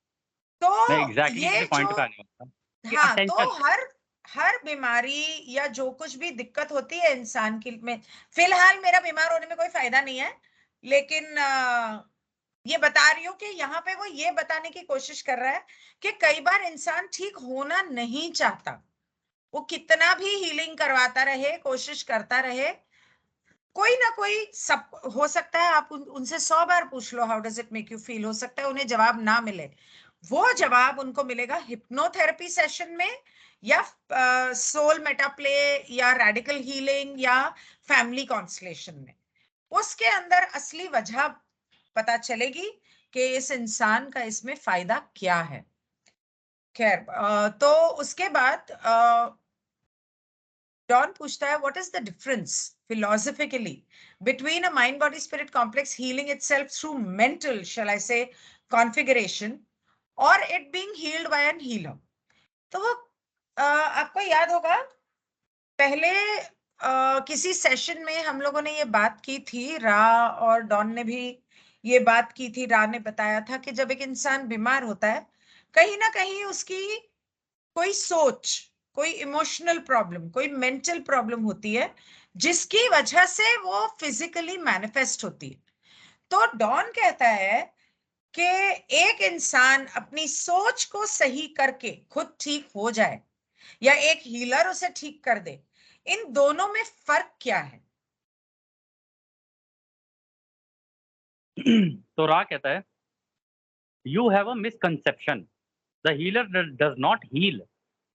तो मैं एग्ज़ैक्टली ये इसी जो, पॉइंट पे आने वाला था कि हाँ, तो अटेंशन। हर हर बीमारी या जो कुछ भी दिक्कत होती है इंसान की में, फिलहाल मेरा बीमार होने में कोई फायदा नहीं है, लेकिन ये बता रही हूँ कि यहाँ पे वो ये बताने की कोशिश कर रहा है कि कई बार इंसान ठीक होना नहीं चाहता, वो कितना भी हीलिंग करवाता रहे, कोशिश करता रहे, कोई ना कोई, सब हो सकता है आप उनसे 100 बार पूछ लो how does it make you feel, हो सकता है उन्हें जवाब ना मिले। वो जवाब उनको मिलेगा हिप्नोथेरेपी सेशन में, या सोल मेटाप्ले, या रेडिकल हीलिंग, या फैमिली कॉन्सलेशन में। उसके अंदर असली वजह पता चलेगी कि इस इंसान का इसमें फायदा क्या है। खैर, तो उसके बाद डॉन पूछता है, what is the difference philosophically between a mind body spirit complex healing itself through mental, shall I say, configuration, और it being healed by an healer. तो वो आपको याद होगा, पहले किसी सेशन में हम लोगों ने ये बात की थी, रा और डॉन ने भी ये बात की थी। रा ने बताया था कि जब एक इंसान बीमार होता है, कहीं ना कहीं उसकी कोई सोच, कोई इमोशनल प्रॉब्लम, कोई मेंटल प्रॉब्लम होती है, जिसकी वजह से वो फिजिकली मैनिफेस्ट होती है। तो डॉन कहता है कि एक इंसान अपनी सोच को सही करके खुद ठीक हो जाए, या एक हीलर उसे ठीक कर दे, इन दोनों में फर्क क्या है? तो रा कहता है, you have a misconception, the healer does not heal,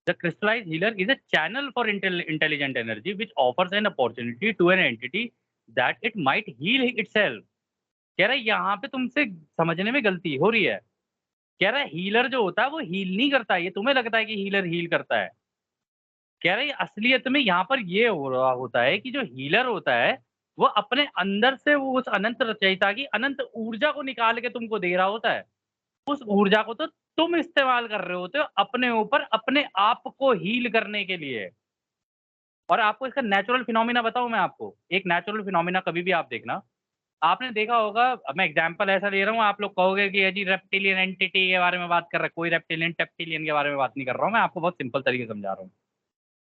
the crystallized healer is a channel for intelligent energy which offers an opportunity to an entity that it might heal itself. कह रहा है यहाँ पे तुमसे समझने में गलती हो रही है। कह रहा है हीलर जो होता है वो हील नहीं करता है, ये तुम्हें लगता है कि हीलर हील करता है। कह रहा है असलियत में यहाँ पर ये हो रहा होता है कि जो हीलर होता है वो अपने अंदर से वो उस अनंत रचयिता की अनंत ऊर्जा को निकाल के तुमको दे रहा होता है। उस ऊर्जा को तो तुम इस्तेमाल कर रहे होते हो अपने ऊपर, अपने आप को हील करने के लिए। और आपको इसका नेचुरल फिनोमिना बताऊं मैं आपको, एक नेचुरल फिनोमिना कभी भी आप देखना, आपने देखा होगा, अब मैं एग्जांपल ऐसा ले रहा हूँ, आप लोग कहोगे कि ये जी रेप्टिलियन एंटिटी के बारे में बात कर रहा है, कोई रेप्टिलियन टेप्टिलियन के बारे में बात नहीं कर रहा हूँ, मैं आपको बहुत सिंपल तरीके से समझा रहा हूँ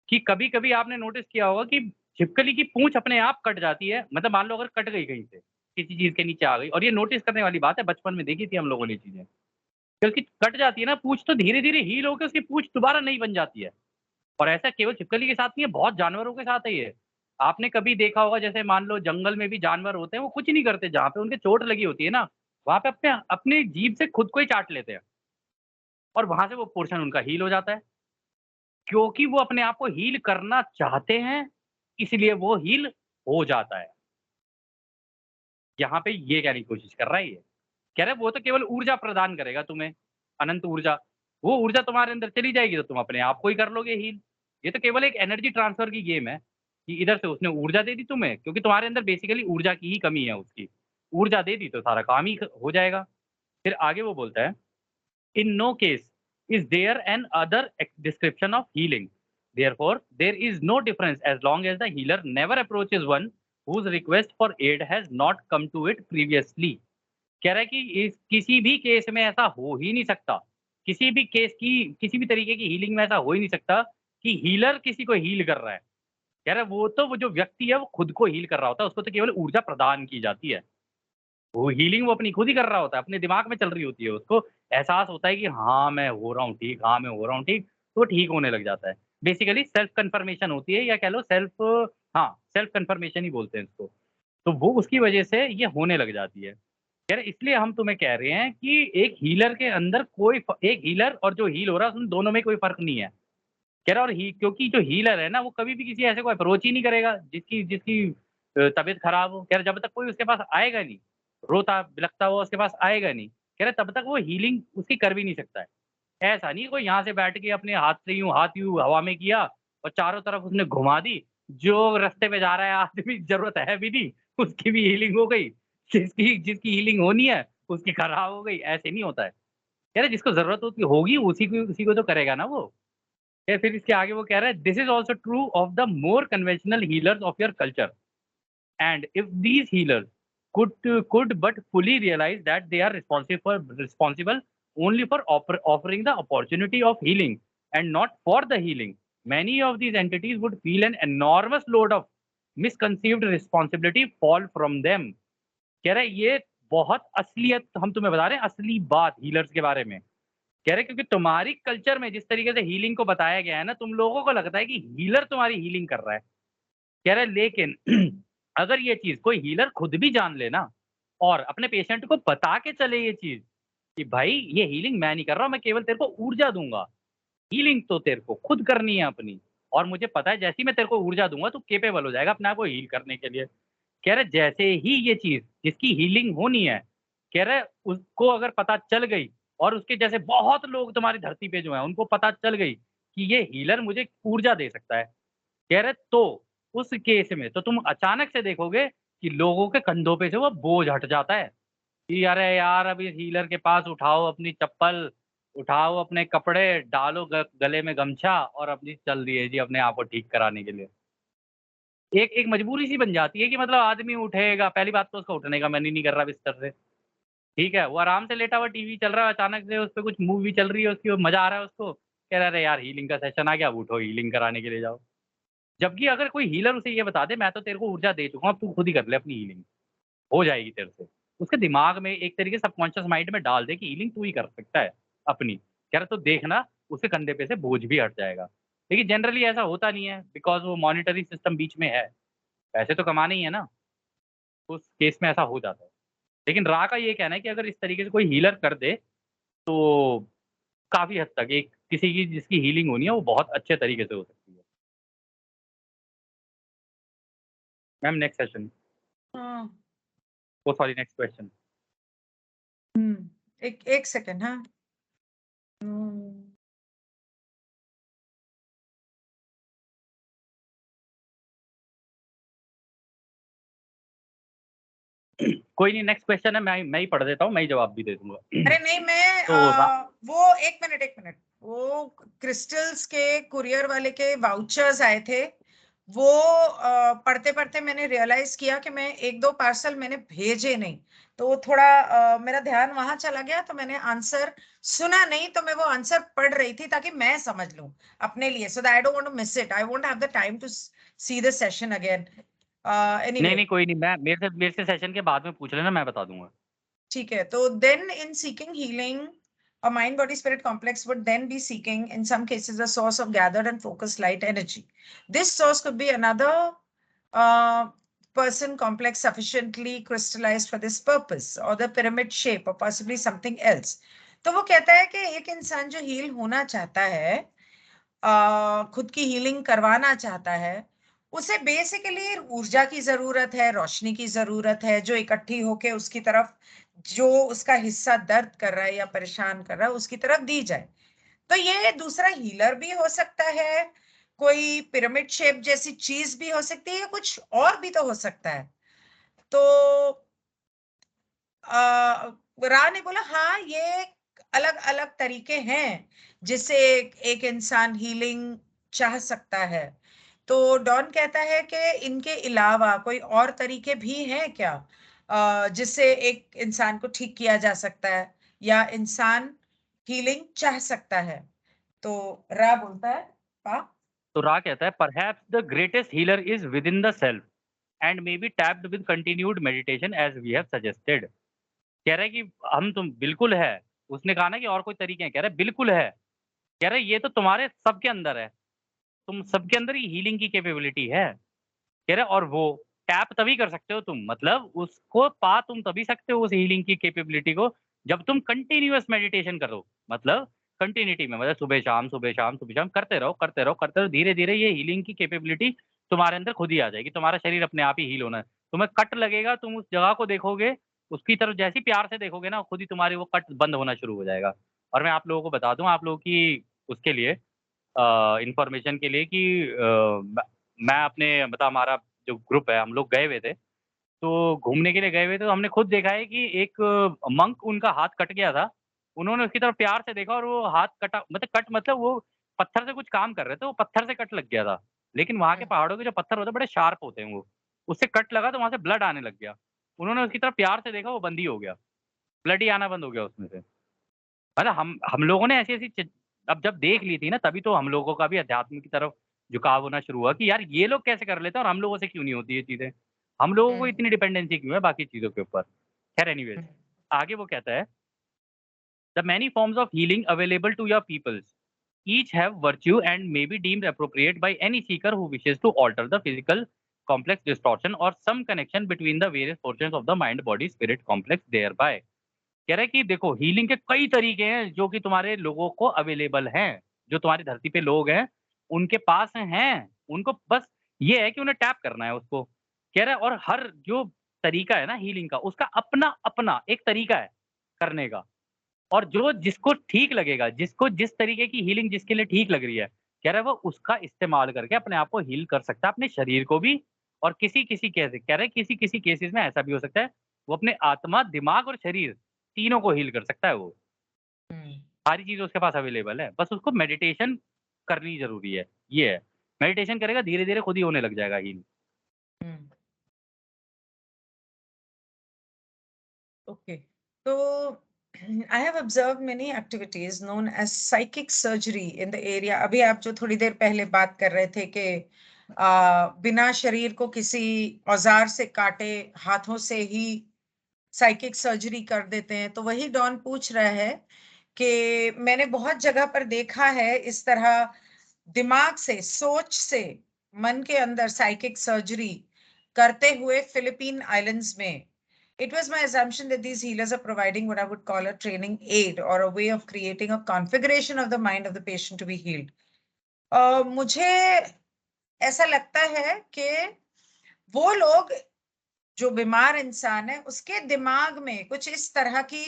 कि कभी-कभी आपने नोटिस किया होगा कि छिपकली की पूँछ अपने आप कट जाती है, मतलब मान लो अगर कट गई कहीं से, किसी चीज़ के नीचे आ गई, और ये नोटिस करने वाली बात है, बचपन में देखी थी हम लोगों ने ये चीज़ें। कि उसकी कट जाती है ना पूँछ, तो धीरे-धीरे हील होके उसकी पूँछ दोबारा नई बन जाती है। और ऐसा केवल छिपकली के साथ नहीं है, बहुत जानवरों के साथ है ये। आपने कभी देखा होगा, जैसे मान लो जंगल में भी जानवर होते हैं, वो कुछ नहीं करते, जहाँ पे उनके चोट लगी होती है ना, वहाँ पे अपने अपनी जीभ से खुद को ही चाट लेते हैं और वहाँ से वो पोर्शन उनका हील हो जाता है। क्योंकि वो अपने आप को हील करना चाहते हैं, इसलिए वो हील हो जाता है। यहाँ पे ये कहने की कोशिश कर रहा है ये। कह रहा है वो तो केवल ऊर्जा प्रदान करेगा तुम्हें, अनंत ऊर्जा। वो ऊर्जा तुम्हारे अंदर चली जाएगी तो तुम अपने आप को ही कर लोगे हील। ये तो केवल एक एनर्जी ट्रांसफर की गेम है कि इधर से उसने ऊर्जा दे दी तुम्हें, क्योंकि तुम्हारे अंदर बेसिकली ऊर्जा की ही कमी है उसकी। ऊर्जा दे दी तो सारा काम ही हो जाएगा। फिर आगे वो बोलता है, in no case is there an other description of healing. Therefore, there is no difference as long as the healer never approaches one whose request for aid has not come to it previously. कह रहा है कि इस किसी भी case में ऐसा हो ही नहीं सकता। किसी भी केस की, किसी भी तरीके की हीलिंग में ऐसा हो ही नहीं सकता कि हीलर किसी को हील कर रहा है। कह रहा है वो तो वो जो व्यक्ति है वो खुद को हील कर रहा होता है, उसको तो केवल ऊर्जा प्रदान की जाती है। वो हीलिंग वो अपनी खुद ही कर रहा होता है, अपने दिमाग में चल रही होती है, उसको एहसास होता है कि हाँ, मैं हो रहा हूँ ठीक, हाँ, मैं हो रहा हूँ ठीक, तो वो ठीक होने लग जाता है। बेसिकली सेल्फ कन्फर्मेशन होती है, या कह लो सेल्फ, हाँ, सेल्फ कन्फर्मेशन ही बोलते हैं इसको। तो वो उसकी वजह से ये होने लग जाती है। कह रहे इसलिए हम तुम्हें कह रहे हैं कि एक हीलर के अंदर कोई एक हीलर और जो हील हो रहा है उन दोनों में कोई फ़र्क नहीं है। कह रहा और ही क्योंकि जो हीलर है ना वो कभी भी किसी ऐसे को अप्रोच ही नहीं करेगा जिसकी जिसकी तबीयत खराब हो। कह रहा जब तक कोई उसके पास आएगा नहीं, रोता बिलखता हुआ उसके पास आएगा नहीं, कह रहा तब तक वो हीलिंग उसकी कर भी नहीं सकता है। ऐसा नहीं कोई यहाँ से बैठ के अपने हाथ यूँ हवा में किया और चारों तरफ उसने घुमा दी, जो रास्ते पे जा रहा है आदमी ज़रूरत है भी नहीं, उसकी भी हीलिंग हो गई। जिसकी जिसकी हीलिंग होनी है, उसकी खराब हो गई, ऐसे नहीं होता है। कह रहा जिसको ज़रूरत होती होगी उसी को तो करेगा ना वो। फिर इसके आगे वो कह रहा है, this is also true of the more conventional healers of your culture, and if these healers could but fully realize that they are responsible only for offering the opportunity of healing and not for the healing, many of these entities would feel an enormous load of misconceived responsibility fall from them. कह रहा है ये बहुत असलियत हम तुम्हें बता रहे हैं, असली बात हीलर्स के बारे में। कह रहे क्योंकि तुम्हारी कल्चर में जिस तरीके से हीलिंग को बताया गया है ना, तुम लोगों को लगता है कि हीलर तुम्हारी हीलिंग कर रहा है। कह रहे लेकिन अगर ये चीज़ कोई हीलर खुद भी जान ले ना और अपने पेशेंट को बता के चले ये चीज़ कि भाई ये हीलिंग मैं नहीं कर रहा हूँ, मैं केवल तेरे को ऊर्जा दूँगा। हीलिंग तो तेरे को खुद करनी है अपनी, और मुझे पता है जैसे ही मैं तेरे को ऊर्जा दूँगा तू कैपेबल हो जाएगा अपने आप को हील करने के लिए। कह रहे जैसे ही ये चीज़ जिसकी हीलिंग होनी है, कह रहे उसको अगर पता चल गई, और उसके जैसे बहुत लोग तुम्हारी धरती पे जो हैं उनको पता चल गई कि ये हीलर मुझे ऊर्जा दे सकता है, कह रहे तो उस केस में तो तुम अचानक से देखोगे कि लोगों के कंधों पे से वो बोझ हट जाता है कि अरे यार अब इस हीलर के पास उठाओ अपनी चप्पल, उठाओ अपने कपड़े, डालो गले में गमछा और अपनी चल दिए जी अपने आप को ठीक कराने के लिए। एक एक मजबूरी सी बन जाती है कि मतलब आदमी उठेगा, पहली बात तो उसका उठने का मन ही नहीं कर रहा बिस्तर से, ठीक है? वो आराम से लेटा हुआ टीवी चल रहा है, अचानक से उसपे कुछ मूवी चल रही है उसकी, वो मज़ा आ रहा है उसको, कह रहा है अरे यार हीलिंग का सेशन आ गया, अब उठो हीलिंग कराने के लिए जाओ। जबकि अगर कोई हीलर उसे ये बता दे मैं तो तेरे को ऊर्जा दे चुका हूँ, अब तू खुद ही कर ले अपनी हीलिंग, हो जाएगी तेरे से। उसके दिमाग में एक तरीके से सबकॉन्शियस माइंड में डाल दे कि हीलिंग तू ही कर सकता है अपनी। कह रहा तो देखना उसके कंधे पे से बोझ भी हट जाएगा। लेकिन जनरली ऐसा होता नहीं है बिकॉज़ वो मॉनिटरी सिस्टम बीच में है। पैसे तो कमाने ही है ना, तो उस केस में ऐसा हो जाता है। लेकिन रा का ये कहना है कि अगर इस तरीके से कोई हीलर कर दे, तो काफ़ी हद तक एक किसी की जिसकी हीलिंग होनी है, वो बहुत अच्छे तरीके से हो सकती है। मैम नेक्स्ट सेशन हाँ। Oh sorry next question. एक एक सेकंड। हाँ। कोई नहीं नेक्स्ट क्वेश्चन है, मैं ही पढ़ देता हूँ, मैं ही जवाब भी दे दूँगा। अरे नहीं, मैं तो रा वो एक मिनट, वो क्रिस्टल्स के कुरियर वाले के वाउचर्स आए थे, वो पढ़ते पढ़ते मैंने रियलाइज किया कि मैं एक दो पार्सल मैंने भेजे नहीं, तो वो थोड़ा मेरा ध्यान वहां चला गया, तो मैंने आंसर सुना नहीं, तो मैं वो आंसर पढ़ रही थी ताकि मैं समझ लूं अपने लिए, so that I don't want to miss it, I won't have the time to see the session again. नहीं, एनीवे, नहीं कोई नहीं, मैं मेरे से सेशन के बाद में पूछ लेना, मैं बता दूँगा। ठीक है, तो then in seeking healing, a mind body spirit complex would then be seeking in some cases a source of gathered and focused light energy. This source could be another uh, person complex sufficiently crystallized for this purpose, or the pyramid shape, or possibly something else. तो वो कहता है कि एक इंसान जो heal होना चाहता है, खुद की हीलिंग करवाना चाहता है, उसे बेसिकली ऊर्जा की जरूरत है, रोशनी की जरूरत है, जो इकट्ठी होके उसकी तरफ, जो उसका हिस्सा दर्द कर रहा है या परेशान कर रहा है उसकी तरफ दी जाए। तो ये दूसरा हीलर भी हो सकता है, कोई पिरामिड शेप जैसी चीज भी हो सकती है, कुछ और भी तो हो सकता है। तो रा ने बोला हाँ, ये अलग अलग तरीके हैं जिससे एक इंसान हीलिंग चाह सकता है। तो डॉन कहता है कि इनके अलावा कोई और तरीके भी हैं क्या, जिससे एक इंसान को ठीक किया जा सकता है या इंसान हीलिंग चाह सकता है। तो रा बोलता है, हाँ। तो रा कहता है perhaps the greatest healer is within the self and may be tapped with continued meditation as we have suggested. कह रहा है कि हम तुम बिल्कुल है। उसने कहा ना कि और कोई तरीके हैं, कह रहा है बिल्कुल है। कह रहा है ये तो तुम्हारे सबके अंदर है। तुम सबके अंदर ही हीलिंग की कैपेबिलिटी है। कह रहे और वो टैप तभी कर सकते हो तुम, मतलब उसको पा तुम तभी सकते हो उस हीलिंग की कैपेबिलिटी को, जब तुम कंटीन्यूअस मेडिटेशन करो। मतलब कंटिन्यूटी में, मतलब सुबह शाम, सुबह शाम, सुबह शाम करते रहो, करते रहो, करते रहो। धीरे-धीरे ये हीलिंग की कैपेबिलिटी तुम्हारे अंदर खुद ही आ जाएगी। तुम्हारा शरीर अपने आप ही हील होना है। तुम्हें कट लगेगा, तुम उस जगह को देखोगे, उसकी तरफ जैसे ही प्यार से देखोगे ना, खुद ही तुम्हारी वो कट बंद होना शुरू हो जाएगा। और मैं आप लोगों को बता दूँ, आप लोगों की उसके लिए इन्फॉर्मेशन के लिए कि मैं अपने मतलब हमारा जो ग्रुप है, हम लोग गए हुए थे। तो घूमने के लिए गए हुए थे, तो हमने खुद देखा है कि एक मंक उनका हाथ कट गया था। उन्होंने उसकी तरफ प्यार से देखा और वो हाथ कटा, मतलब कट मतलब वो पत्थर से कुछ काम कर रहे थे, वो पत्थर से कट लग गया था। लेकिन वहाँ के पहाड़ों के जो पत्थर होते हैं, बड़े शार्प होते हैं वो। उससे कट लगा तो वहाँ से ब्लड आने लग गया। उन्होंने उसकी तरफ प्यार से देखा, वो बंद ही हो गया। ब्लड ही आना बंद हो गया उसमें से। मतलब हम लोगों ने ऐसी-ऐसी अब जब देख ली थी ना, तभी तो हम लोगों का भी अध्यात्म की तरफ झुकाव होना शुरू हुआ कि यार ये लोग कैसे कर लेते हैं और हम लोगों से क्यों नहीं होती ये चीज़ें? हम लोगों को इतनी डिपेंडेंसी क्यों है बाकी चीज़ों के ऊपर? खैर एनीवेज़, आगे वो कहता है, "the many forms of healing available to your peoples, each have virtue and may be deemed appropriate by any seeker who wishes to alter the physical complex distortion or some connection between the various portions of the mind body spirit complex thereby." कह रहा है कि देखो healing के कई तरीके हैं जो कि तुम्हारे लोगों को अवेलेबल हैं, जो तुम्हारी धरती पे लोग हैं, उनके पास हैं, उनको बस ये है कि उन्हें टैप करना है उसको। कह रहा है और हर जो तरीका है ना हीलिंग का, उसका अपना-अपना एक तरीका है करने का और जो जिसको ठीक लगेगा, जिसको जिस तरीके की हीलिंग जिसके लिए ठीक लग रही है, कह रहा है वो उसका इस्तेमाल करके अपने आप को हील कर सकता है, अपने शरीर को भी और किसी-किसी केस कह रहे हैं किसी-किसी केसेज़ में ऐसा भी हो सकता है, वो अपने आत्मा, दिमाग और शरीर तीनों को हील कर सकता है वो। हुँ, सारी चीज़ें उसके पास अवेलेबल है, बस उसको मेडिटेशन करनी ज़रूरी है, ये है। मेडिटेशन करेगा धीरे-धीरे खुद ही होने लग जाएगा हील। हुँ। ओके। तो I have observed many activities known as psychic surgery in the area. अभी आप जो थोड़ी देर पहले बात कर रहे थे कि बिना शरीर को किसी औजार से काटे हाथों से ही साइकिक सर्जरी कर देते हैं, तो वही डॉन पूछ रहा है कि मैंने बहुत जगह पर देखा है इस तरह दिमाग से, सोच से, मन के अंदर साइकिक सर्जरी करते हुए फिलिपीन आइलैंड्स में। It was my assumption that these healers are providing what I would call a training aid or a way of creating a configuration of the mind of the patient to be healed. मुझे ऐसा लगता है कि वो लोग जो बीमार इंसान है उसके दिमाग में कुछ इस तरह की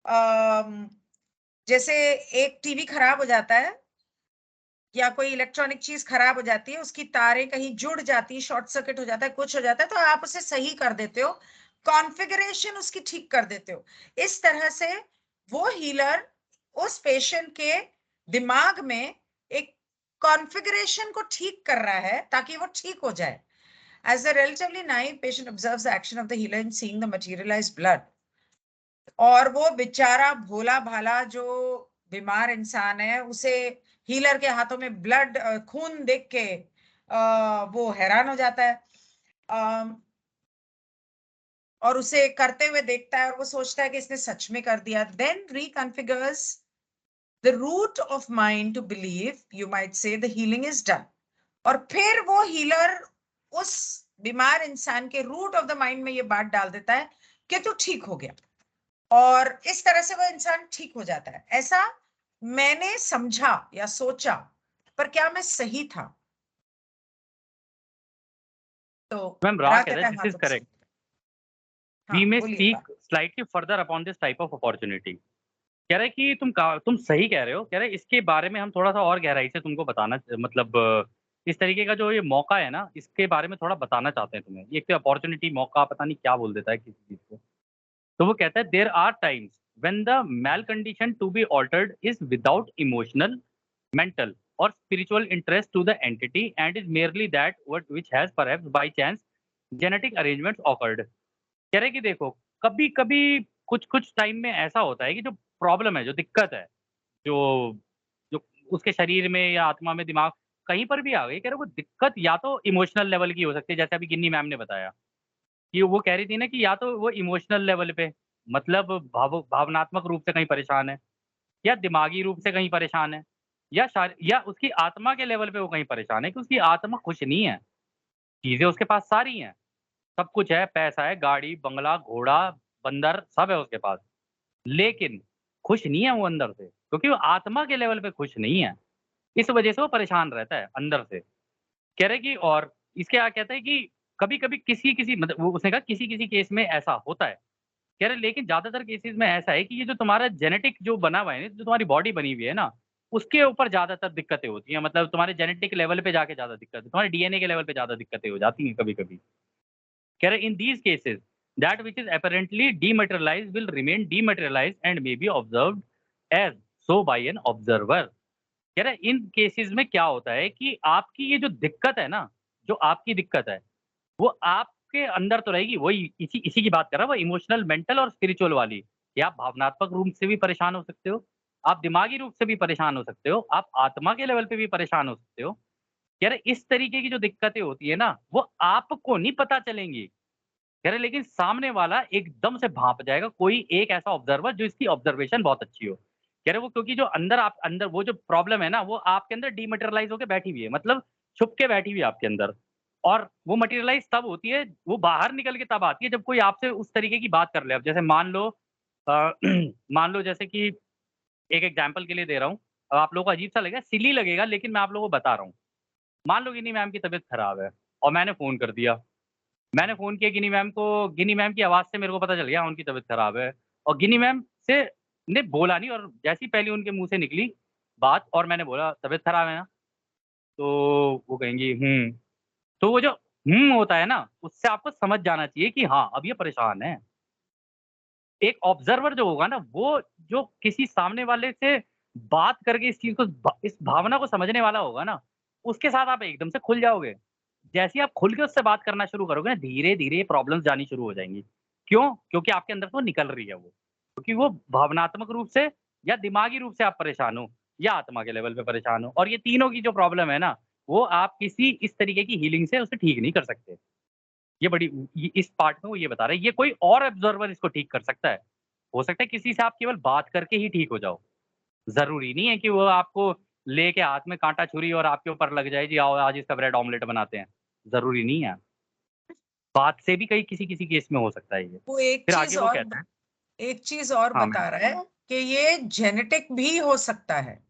अम, जैसे एक टीवी खराब हो जाता है या कोई इलेक्ट्रॉनिक चीज खराब हो जाती है, उसकी तारें कहीं जुड़ जाती है, शॉर्ट सर्किट हो जाता है, कुछ हो जाता है, तो आप उसे सही कर देते हो, कॉन्फ़िगरेशन उसकी ठीक कर देते हो। इस तरह से वो हीलर उस पेशेंट के दिमाग में एक कॉन्फ़िगरेशन को ठीक कर रहा है ताकि वो ठीक हो जाए। As a relatively naive patient observes the action of the healer in seeing the materialized blood, और वो बेचारा भोला-भाला जो बीमार इंसान है, उसे हीलर के हाथों में ब्लड खून देख के वो हैरान हो जाता है। अम, और उसे करते हुए देखता है और वो सोचता है कि इसने सच में कर दिया। Then reconfigures the root of mind to believe, you might say, the healing is done. और फिर वो हीलर उस बीमार इंसान के रूट ऑफ द माइंड में ये बात डाल देता है कि तू ठीक हो गया। और इस तरह से वो इंसान ठीक हो जाता है। ऐसा मैंने समझा या सोचा, पर क्या मैं सही था? तो मैम रा रा कहता है कहता है दिस हाँ इज़ तो करेक्ट। वी हाँ, मे बोलिए स्पीक रा। Slightly further upon this type of opportunity. कह रहा है कि तुम सही कह रहे हो। कह रहा है इसके बारे में हम थोड़ा-सा और गहराई से तुमको बताना मतलब इस तरीके का जो ये मौका है ना, इसके बारे में थोड़ा बताना चाहते हैं तुम्हें। ये एक तो अपॉर्च्युनिटी मौका पता नहीं क्या बोल देता है किसी चीज़ को। तो वो कहता है there are times when the mal condition to be altered is without emotional, mental और spiritual interest to the entity and is merely that what which has perhaps by chance genetic arrangements occurred. कह रहे हैं कि देखो, कभी-कभी कुछ-कुछ time में ऐसा होता है कि जो प्रॉब्लम है, जो दिक्कत है, जो जो उसके शरीर में या आत्मा में, दिमाग कहीं पर भी आ गई, कह रहे वो दिक्कत या तो इमोशनल लेवल की हो सकती है, जैसे अभी गिन्नी मैम ने बताया कि वो कह रही थी ना कि या तो वो इमोशनल लेवल पे मतलब भावनात्मक रूप से कहीं परेशान है या दिमागी रूप से कहीं परेशान है या उसकी आत्मा के लेवल पे वो कहीं परेशान है कि उसकी आत्मा खुश नहीं है। चीज़ें उसके पास सारी हैं। सब कुछ है, पैसा है, गाड़ी, बंगला, घोड़ा, बंदर सब है उसके पास। लेकिन खुश नहीं है वो अंदर से, क्योंकि वो आत्मा के लेवल पे खुश नहीं है। इस वजह से वो परेशान रहता है अंदर से। कह रहे कि और इसके आगे कहता है कि कभी-कभी किसी-किसी मतलब वो उसने कहा किसी-किसी केस में ऐसा होता है। कह रहे लेकिन ज़्यादातर केसेज़ में ऐसा है कि ये जो तुम्हारा जेनेटिक जो बना हुआ है ना, जो तुम्हारी बॉडी बनी हुई है ना, उसके ऊपर ज़्यादातर दिक्कतें होती हैं। मतलब तुम्हारे जेनेटिक लेवल पे जाके ज़्यादा दिक्कत है। तुम्हारे डीएनए के लेवल पे ज़्यादा दिक्कतें हो जाती हैं कभी-कभी। कह रहे in these cases that which is apparently dematerialized will remain dematerialized and may be observed as so by an observer। कह रहे इन केसेस में क्या होता है कि आपकी ये जो दिक्कत है ना, जो आपकी दिक्कत है, वो आपके अंदर तो रहेगी, वही इसी इसी की बात कर रहा हूँ, वो इमोशनल, मेंटल और स्पिरिचुअल वाली कि आप भावनात्मक रूप से भी परेशान हो सकते हो, आप दिमागी रूप से भी परेशान हो सकते हो, आप आत्मा के लेवल पे भी परेशान हो सकते हो। कह रहे इस तरीके की जो दिक्कतें होती है ना, वो आपको नहीं पता चलेंगी। कह रहे लेकिन सामने वाला एकदम से भाँप जाएगा, कोई एक ऐसा ऑब्जर्वर जो इसकी ऑब्जर्वेशन बहुत अच्छी हो। कह रहे वो क्योंकि जो अंदर वो जो प्रॉब्लम है ना, वो आपके अंदर डीमैटेरियलाइज़ होके बैठी हुई है, मतलब छुप के बैठी हुई है आपके अंदर। और वो मटेरियलाइज़ तब होती है, वो बाहर निकल के तब आती है जब कोई आपसे उस तरीके की बात कर ले। अब जैसे मान लो मान लो जैसे कि एक एग्जांपल के लिए दे रहा हूँ, अब आप लोगों को अजीब सा लगेगा, सिली लगेगा, लेकिन मैं आप लोगों को बता रहा हूँ। मान लो गिनी मैम की तबीयत खराब है और मैंने फ़ोन कर दिया। मैंने फ़ोन किया गिनी मैम को, गिनी मैम की आवाज़ से मेरे को पता चल गया उनकी तबीयत खराब है और गिनी मैम से ने बोला नहीं और जैसे ही पहली उनके मुँह से निकली बात और मैंने बोला तबीयत खराब है ना? तो वो कहेंगी तो वो जो होता है ना, उससे आपको समझ जाना चाहिए कि हाँ, अब ये परेशान है। एक ऑब्ज़र्वर जो होगा ना, वो जो किसी सामने वाले से बात करके इस चीज़ को इस भावना को समझने वाला होगा ना, उसके साथ आप एकदम से खुल जाओगे। जैसे ही आप खुल के उससे बात करना शुरू करोगे ना, धीरे-धीरे ये प्रॉब्लम्स जानी शुरू हो जाएँगी। क्यों? क्योंकि आपके अंदर से वो निकल रही है वो। क्योंकि वो भावनात्मक रूप से या दिमागी रूप से आप परेशान हो या आत्मा के लेवल पे परेशान हो और ये तीनों की जो प्रॉब्लम है ना, वो आप किसी इस तरीके की हीलिंग से उसे ठीक नहीं कर सकते। ये बड़ी ये इस पार्ट में वो ये बता रहा है, ये कोई और ऑब्जर्वर इसको ठीक कर सकता है। हो सकता है किसी से आप केवल बात करके ही ठीक हो जाओ। ज़रूरी नहीं है कि वो आपको लेके हाथ में काँटा छुरी और आपके ऊपर लग जाए, जी आओ आज इसका ब्रेड ऑमलेट बनाते हैं। ज़रूरी नहीं है। बात से भी कई किसी-किसी केस में हो सकता है ये। वो एक फिर आगे चीज़ वो और कहता है एक चीज़ और हाँ मैम। बता रहा है कि ये जेनेटिक भी हो सकता है। हाँ,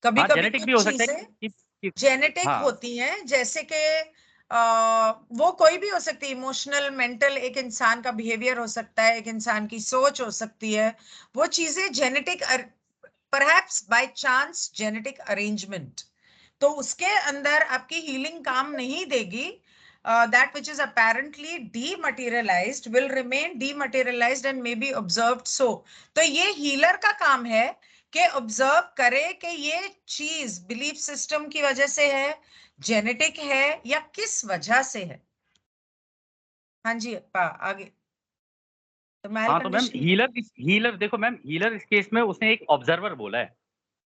कभी-कभी जेनेटिक भी कुछ हो सकता है चीज़ें कि जेनेटिक हाँ, होती हैं, जैसे कि वो कोई भी हो सकती है, इमोशनल, मेंटल, एक इंसान का बिहेवियर हो सकता है, एक इंसान की सोच हो सकती है। वो चीज़ें genetic perhaps by chance genetic arrangement, तो उसके अंदर आपकी हीलिंग काम नहीं देगी। That which is apparently dematerialized will remain dematerialized and may be observed so। तो ये हीलर का काम है कि ऑब्जर्व करे कि ये चीज बिलीफ सिस्टम की वजह से है, जेनेटिक है, या किस वजह से है। हाँ जी आगे। तो मैल हाँ तो मैम कंडीशन। हीलर देखो मैम हीलर इस केस में उसने एक ऑब्जर्वर बोला है।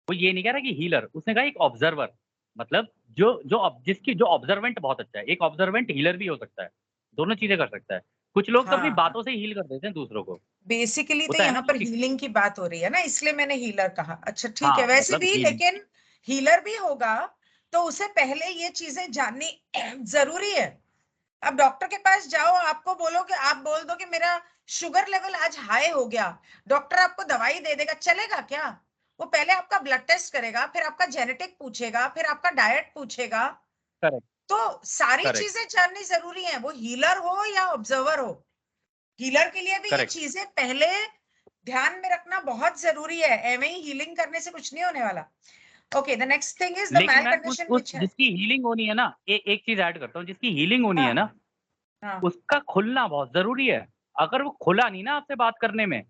वो ये नहीं कह रहा कि हीलर, उसने कहा एक ऑब्जर्वर मतलब जिसकी जो ऑब्जर्वेंट बहुत अच्छा है। एक ऑब्जर्वेंट हीलर भी हो सकता है, दोनों चीज़ें कर सकता है। कुछ लोग तो अपनी हाँ, बातों से हील कर देते हैं दूसरों को, बेसिकली तो होता है ना यहाँ जो पर हीलिंग की बात हो रही है ना, इसलिए मैंने हीलर कहा। अच्छा ठीक है, हाँ, वैसे मतलब भी हीलिंग लेकिन हीलर भी होगा तो उसे पहले ये चीजें जाननी जरूरी है। अब डॉक्टर के पास जाओ, आपको बोलो कि आप बोल दो कि मेरा शुगर लेवल आज हाई हो गया, डॉक्टर आपको दवाई दे देगा, चलेगा क्या? वो पहले आपका ब्लड टेस्ट करेगा, फिर आपका जेनेटिक पूछेगा, फिर आपका डाइट पूछेगा। करेक्ट, तो सारी करेक्ट, चीजें जाननी जरूरी है, वो हीलर हो या ऑब्जर्वर हो। हीलर के लिए भी ये करेक्ट। चीजें पहले ध्यान में रखना बहुत जरूरी है, एवं ही हीलिंग करने से कुछ नहीं होने वाला। Okay, the next thing is the लेकिन मैल मैम कंडीशन उस विच है। जिसकी हीलिंग होनी है ना, एक चीज़ ऐड करता हूँ, जिसकी हीलिंग होनी है हाँ ना, हाँ। उसका खुलना बहुत ज़रूरी है। अगर वो खुला नहीं ना आपसे बात करने में,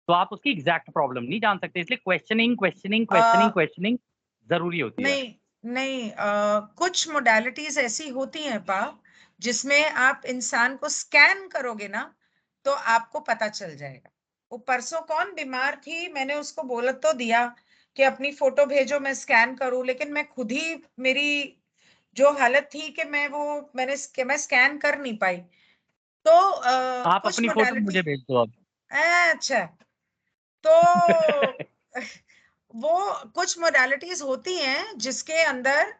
तो आप उसकी एग्ज़ैक्ट प्रॉब्लम नहीं जान सकते। इसलिए क्वेश्चनिंग, क्वेश्चनिंग, क्वेश्चनिंग, अ, क्वेश्चनिंग ज़रूरी होती है। नहीं नहीं, कुछ मोडालिटीज ऐसी होती हैं जिसमें आप इंसान को स्कैन करोगे ना तो आपको पता चल जाएगा। वो परसों कौन बीमार थी, मैंने उसको बोल तो दिया कि अपनी फोटो भेजो मैं स्कैन करूं, लेकिन मैं खुद ही, मेरी जो हालत थी कि मैं स्कैन कर नहीं पाई। तो आप कुछ अपनी फ़ोटो मोडालिटी। मुझे भेज दो अब। अच्छा, तो वो कुछ मोडालिटीज होती हैं जिसके अंदर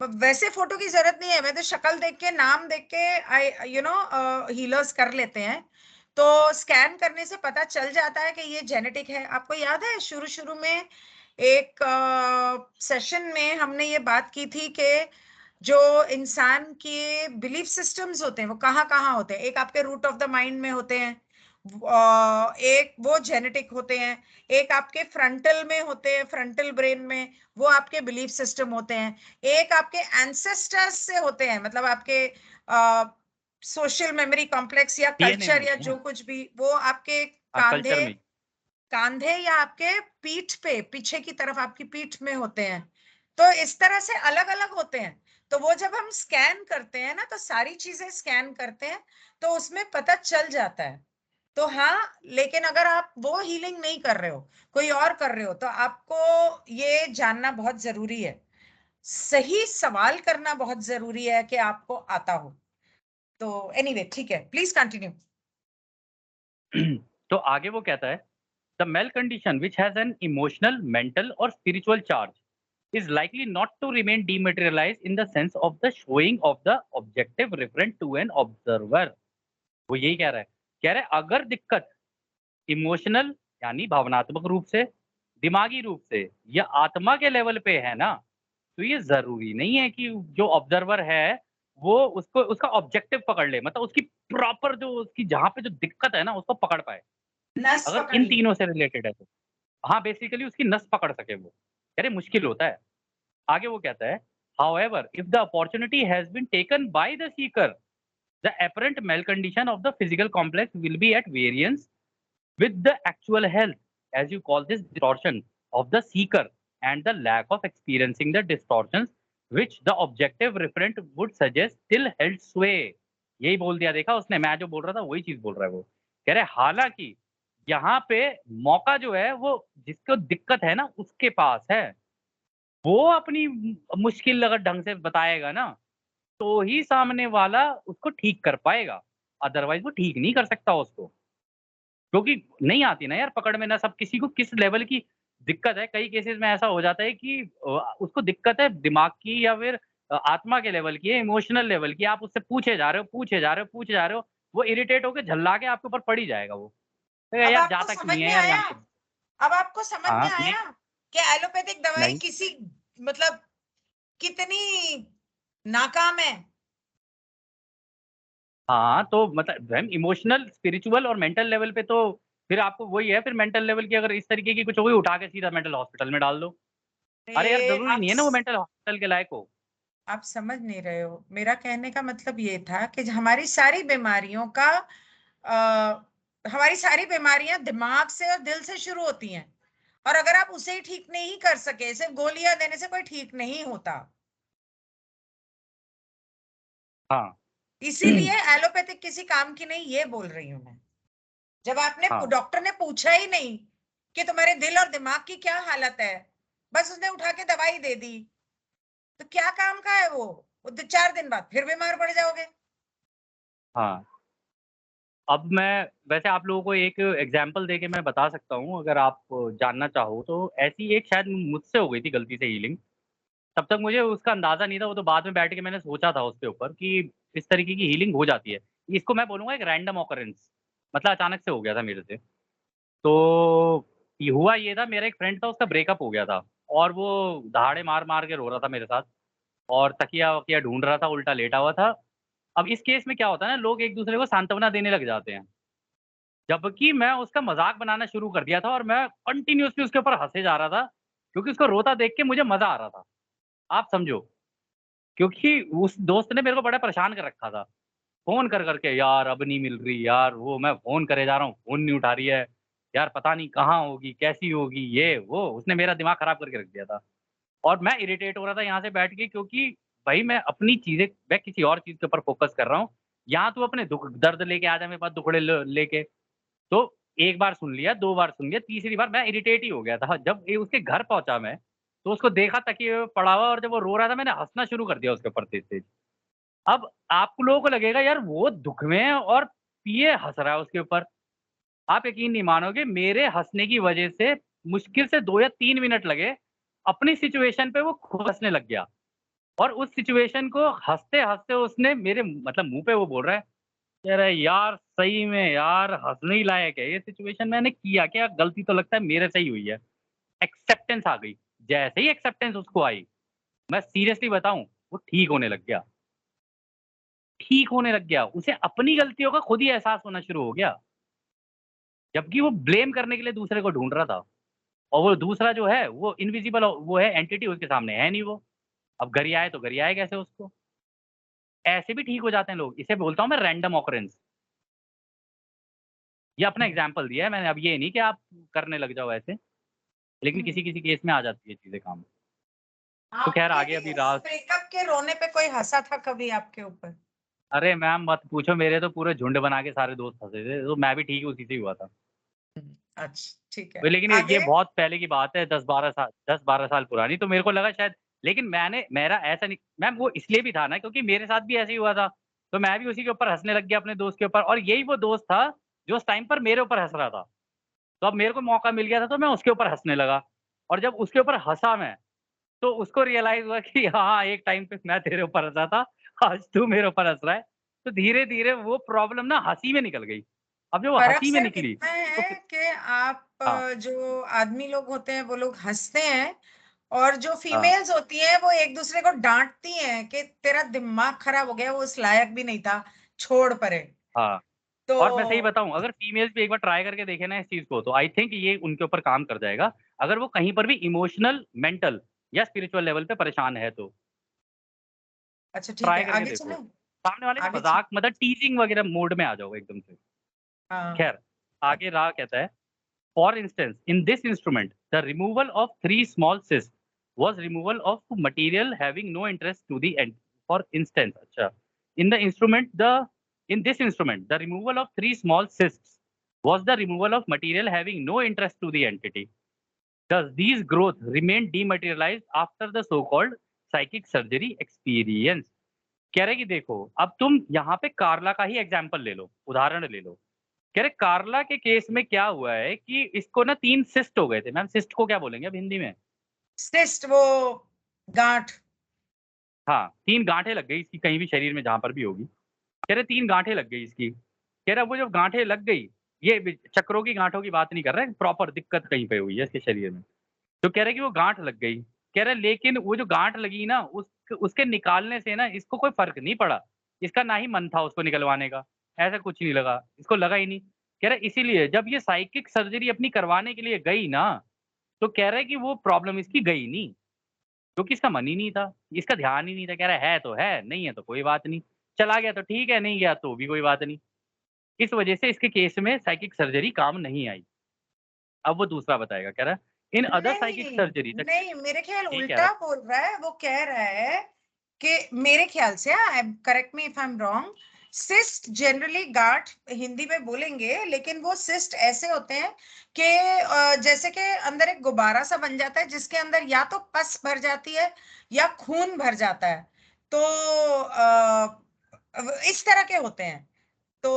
वैसे फोटो की जरूरत नहीं है, वैसे शक्ल देख के, नाम देख के आई हीलर्स कर लेते हैं। तो स्कैन करने से पता चल जाता है कि ये जेनेटिक है। आपको याद है शुरू शुरू में एक सेशन में हमने ये बात की थी कि जो इंसान के बिलीफ सिस्टम्स होते हैं वो कहाँ कहाँ होते हैं। एक आपके रूट ऑफ द माइंड में होते हैं, एक वो जेनेटिक होते हैं, एक आपके फ्रंटल में होते हैं, फ्रंटल ब्रेन में, वो आपके बिलीफ सिस्टम होते हैं, एक आपके एंसेस्टर्स से होते हैं, मतलब आपके सोशल मेमोरी कॉम्प्लेक्स या डीएनए में कल्चर या होते हैं। जो कुछ भी, वो आपके हाँ, कल्चर कांधे में। कांधे या आपके पीठ पे, पीछे की तरफ आपकी पीठ में होते हैं। तो इस तरह से अलग अलग होते हैं। तो वो जब हम स्कैन करते हैं ना, तो सारी चीजें स्कैन करते हैं, तो उसमें पता चल जाता है। तो हाँ, लेकिन अगर आप वो हीलिंग नहीं कर रहे हो, कोई और कर रहे हो, तो आपको ये जानना बहुत जरूरी है, सही सवाल करना बहुत जरूरी है कि आपको आता हो। तो एनीवे ठीक है, प्लीज कंटिन्यू। तो आगे वो कहता है the mal condition which has an emotional mental और spiritual charge is likely not to remain dematerialise in the sense of the showing of the objective referent to an observer. वो यही कह रहा है अगर दिक्कत इमोशनल यानी भावनात्मक रूप से, दिमागी रूप से या आत्मा के लेवल पे है ना, तो ये ज़रूरी नहीं है कि जो ऑब्जर्वर है, वो उसको उसका ऑब्जेक्टिव पकड़ ले। मतलब उसकी प्रॉपर जो उसकी जहाँ पे जो दिक्कत है ना, उसको पकड़ पाए। नस अगर पकड़ इन ली। तीनों से रिलेटेड है तो। हाँ, बेसिकली उसकी नस पकड़ सके वो। अरे मुश्किल होता है। आगे वो कहता है, however if the opportunity has been taken by the seeker, the apparent malcondition of the physical complex will be at variance with the actual health, as you call this distortion of the seeker and the lack of experiencing the distortions which the objective referent would suggest still held sway. यही बोल दिया, देखा उसने, मैं जो बोल रहा था वही चीज बोल रहा है वो। कह रहे हालांकि यहाँ पे मौका जो है वो जिसको दिक्कत है ना उसके पास है, वो अपनी मुश्किल अगर ढंग से बताएगा ना तो ही सामने वाला उसको ठीक कर पाएगा, अदरवाइज वो ठीक नहीं कर सकता उसको। क्योंकि नहीं आती ना यार पकड़ में, ना सब किसी को किस लेवल की दिक्कत है। कई केसेज़ में ऐसा हो जाता है कि उसको दिक्कत है दिमाग की या फिर आत्मा के लेवल की है, इमोशनल लेवल की। आप उससे पूछे जा रहे हो, पूछे जा रहे हो, पूछे जा रहे हो, वो इरिटेट होके झल्ला के आपके ऊपर पड़ ही जाएगा वो। कहेगा अब यार आपको जाता क्यों समझ नहीं है में यार आया? यहाँ से? अब आपको समझ में हाँ, नहीं, आया कि एलोपैथिक दवाई नहीं। किसी मतलब कितनी नाकाम है? हाँ, तो मतलब मैम इमोशनल, स्पिरिचुअल और मेंटल लेवल पे तो फिर आपको वही है, फिर मेंटल लेवल की अगर इस तरीके की कुछ हो गई, उठा के सीधा मेंटल हॉस्पिटल में डाल दो। अरे यार अरे ज़रूरी नहीं है ना वो मेंटल हॉस्पिटल के लायक हो। आप समझ नहीं रहे हो। मेरा कहने का मतलब ये था कि हमारी सारी बीमारियों का हमारी सारी बीमारियां दिमाग से और दिल से शुरू होती हैं, और अगर आप उसे ही ठीक नहीं कर सके, सिर्फ गोलियां देने से कोई ठीक नहीं होता। हाँ। इसीलिए एलोपैथिक किसी काम की नहीं, ये बोल रही हूं मैं। जब आपने हाँ, डॉक्टर ने पूछा ही नहीं कि तुम्हारे दिल और दिमाग की क्या हालत है, बस उसने उठा के दवाई दे दी, तो क्या काम का है वो 4 दिन बाद फिर बीमार पड़ जाओगे। हाँ। अब मैं वैसे आप लोगों को एक एग्ज़ाम्पल देके मैं बता सकता हूँ, अगर आप जानना चाहो तो। ऐसी एक शायद मुझसे हो गई थी गलती से हीलिंग, तब तक मुझे उसका अंदाज़ा नहीं था, वो तो बाद में बैठ के मैंने सोचा था उसके ऊपर कि इस तरीके की हीलिंग हो जाती है। इसको मैं बोलूँगा एक रैंडम ऑकरेंस, मतलब अचानक से हो गया था मेरे से। तो ये हुआ ये था, मेरा एक फ्रेंड था, उसका ब्रेकअप हो गया था और वो दहाड़े मार-मार के रो रहा था मेरे साथ और तकिया-वकिया ढूँढ रहा था, उल्टा लेटा हुआ था। अब इस केस में क्या होता है ना, लोग एक-दूसरे को सांत्वना देने लग जाते हैं। जबकि मैं उसका मज़ाक बनाना शुरू कर दिया था और मैं कंटीन्यूअसली उसके ऊपर हँसे जा रहा था, क्योंकि उसको रोता देख के मुझे मज़ा आ रहा था। आप समझो, क्योंकि उस दोस्त ने मेरे को बड़ा परेशान कर रखा था। फ़ोन कर के, यार अब नहीं मिल रही यार, वो मैं फ़ोन करे जा रहा हूँ, फ़ोन नहीं उठा रही है। यार पता नहीं कहाँ होगी, कैसी होगी, ये वो। उसने मेरा दिमाग खराब करके रख दिया था और मैं इरिटेट हो रहा था यहाँ से बैठ के, क्योंकि भाई मैं अपनी चीज़ें, मैं किसी और चीज़ के ऊपर फ़ोकस कर रहा हूँ। यहाँ तू अपने दुःख दर्द लेके आ जा मेरे पास, दुखड़े लेके। तो एक बार सुन लिया, 2 बार सुन लिया, तीसरी बार मैं इरिटेट ही हो गया था। जब ये उसके घर पहुँचा मैं, तो उसको देखा तकिए पे पड़ा हुआ और जब वो रो रहा था, मैंने हँसना शुरू कर दिया उसके ऊपर तेज़-तेज़। अब आप लोगों को लगेगा यार वो दुःख में है और ये हँस रहा है उसके ऊपर। आप यकीन नहीं मानोगे, मेरे हँसने की वज़ह से मुश्किल से 2 या 3 मिनट लगे, अपनी सिचुएशन पे वो खुद हँसने लग गया और उस सिचुएशन को हँसते-हँसते उसने मेरे मतलब मुँह पे वो बोल रहा है, कह रहा है, "यार सही में यार हँसने ही लायक है ये सिचुएशन, मैंने किया क्या? गलती तो लगता है मेरे से ही हुई है।" एक्सेप्टेंस आ गई। जैसे ही एक्सेप्टेंस उसको आई, मैं सीरियसली बताऊँ, वो ठीक होने लग गया। ठीक होने लग गया। उसे अपनी गलतियों का खुद ही एहसास होना शुरू हो गया। जबकि वो ब्लेम करने के लिए दूसरे को ढूँढ रहा था और वो दूसरा जो है वो इनविजिबल वो है एंटिटी, उसके सामने है नहीं वो। अब गरियाए तो गरियाए कैसे उसको? ऐसे भी ठीक हो जाते हैं लोग। इसे बोलता हूँ मैं रैंडम ऑकरेंस। ये अपना हम्म, एग्ज़ाम्पल दिया है मैंने। अब ये नहीं कि आप करने लग जाओ ऐसे, लेकिन हम्म। किसी-किसी केस में आ जाती है चीज़ें काम। तो ख़ैर आपके आगे भी अभी इस रात। ब्रेकअप के रोने पे कोई हंसा था कभी आपके ऊपर? अरे मैम मत पूछो, मेरे तो पूरे झुंड बना के सारे दोस्त हँसे थे, तो मैं भी ठीक उसी से ही हुआ था। अच्छा, ठीक है। लेकिन ये आगे? बहुत पहले की बात है, 10-12 साल पुरानी, तो मेरे को लगा शायद, लेकिन मेरा ऐसा नहीं मैम, वो इसलिए भी था ना क्योंकि मेरे साथ भी ऐसे ही हुआ था, तो मैं भी उसी के ऊपर हँसने लग गया अपने दोस्त के ऊपर और यही वो दोस्त था, जो उस टाइम पर मेरे ऊपर हँस रहा था। तो अब मेरे को मौका मिल गया था तो मैं उसके ऊपर हँसने लगा और जब उसके ऊपर हँसा मैं, तो उसको रियलाइज़ हुआ कि हाँ, एक टाइम पे मैं तेरे ऊपर हँसा था, आज तू मेरे ऊपर हँस रहा है। तो धीरे-धीरे वो प्रॉब्लम ना हँसी में निकल गई। अब जब वो फर्क हंसी में सिर्फ निकली इतना तो है फिर कि आप हाँ जो आदमी लोग होते हैं वो लोग हंसते हैं, और जो हाँ फीमेल्स होती हैं वो एक दूसरे को डांटती हैं कि तेरा दिमाग खराब हो गया, वो उस लायक भी नहीं था, छोड़ परे। हाँ। तो और मैं सही बताऊं, अगर फीमेल्स भी एक बार ट्राई करके देखे ना इस चीज को, तो आई थिंक ये उनके ऊपर काम कर जाएगा, अगर वो कहीं पर भी इमोशनल, मेंटल या स्पिरिचुअल लेवल पे परेशान है तो। अच्छा ठीक है, ट्राई करके आगे देखो, चले, सामने वाले का आगे चले। मजाक मतलब टीजिंग वगैरह मोड में आ जाओ एकदम से। हाँ। खैर, आगे रहा कहता है, for instance in this instrument the removal of 3 small cysts was removal of material having no interest to the end. For instance, अच्छा, in the instrument the in this instrument the removal of 3 small cysts was the removal of material having no interest to the entity. Thus these growth remain dematerialized after the so called psychic surgery experience. कह रहे कि देखो, अब तुम यहाँ पे कार्ला का ही example ले लो, उदाहरण ले लो। कह रहे कार्ला के केस में क्या हुआ है कि इसको ना 3 सिस्ट हो गए थे। मैम सिस्ट को क्या बोलेंगे अब हिंदी में? सिस्ट वो गांठ। हाँ, 3 गांठें लग गई इसकी कहीं भी शरीर में जहाँ पर भी होगी। कह रहे 3 गांठें लग गई इसकी। कह रहा वो जब गांठें लग गई, ये चक्रों की गांठों की बात नहीं कर रहे हैं, प्रॉपर दिक्कत कहीं पे हुई है इसके शरीर में। तो कह रहे कि वो गांठ लग गई। कह रहे लेकिन वो जो गांठ लगी ना उसके निकालने से ना इसको कोई फ़र्क नहीं पड़ा। इसका ना ही मन था उसको निकलवाने का, ऐसा कुछ नहीं लगा, इसको लगा ही नहीं। कह रहे इसीलिए जब ये साइकिक सर्जरी अपनी करवाने के लिए गई ना, तो कह रहे कि वो प्रॉब्लम इसकी गई नहीं, क्योंकि इसका मन ही नहीं था, इसका ध्यान ही नहीं था। कह रहा है तो है, नहीं है तो कोई बात नहीं। चला गया तो ठीक है, नहीं गया तो भी कोई बात नहीं। इस वजह से इसके केस में साइकिक सर्जरी काम नहीं आई। अब वो दूसरा बताएगा, कह रहा है इन अदर साइकिक नहीं सर्जरी द नहीं, मेरे ख्याल ये कह रहा उल्टा बोल रहा है। वो कह रहा है कि मेरे ख्याल से, correct me if I am wrong, cyst generally गांठ हिंदी में बोलेंगे, लेकिन वो सिस्ट ऐसे होते हैं कि जैसे कि अंदर एक गुब्बारा सा बन जाता है जिसके अंदर या तो पस भर जाती है या खून भर जाता है। तो इस तरह के होते हैं। तो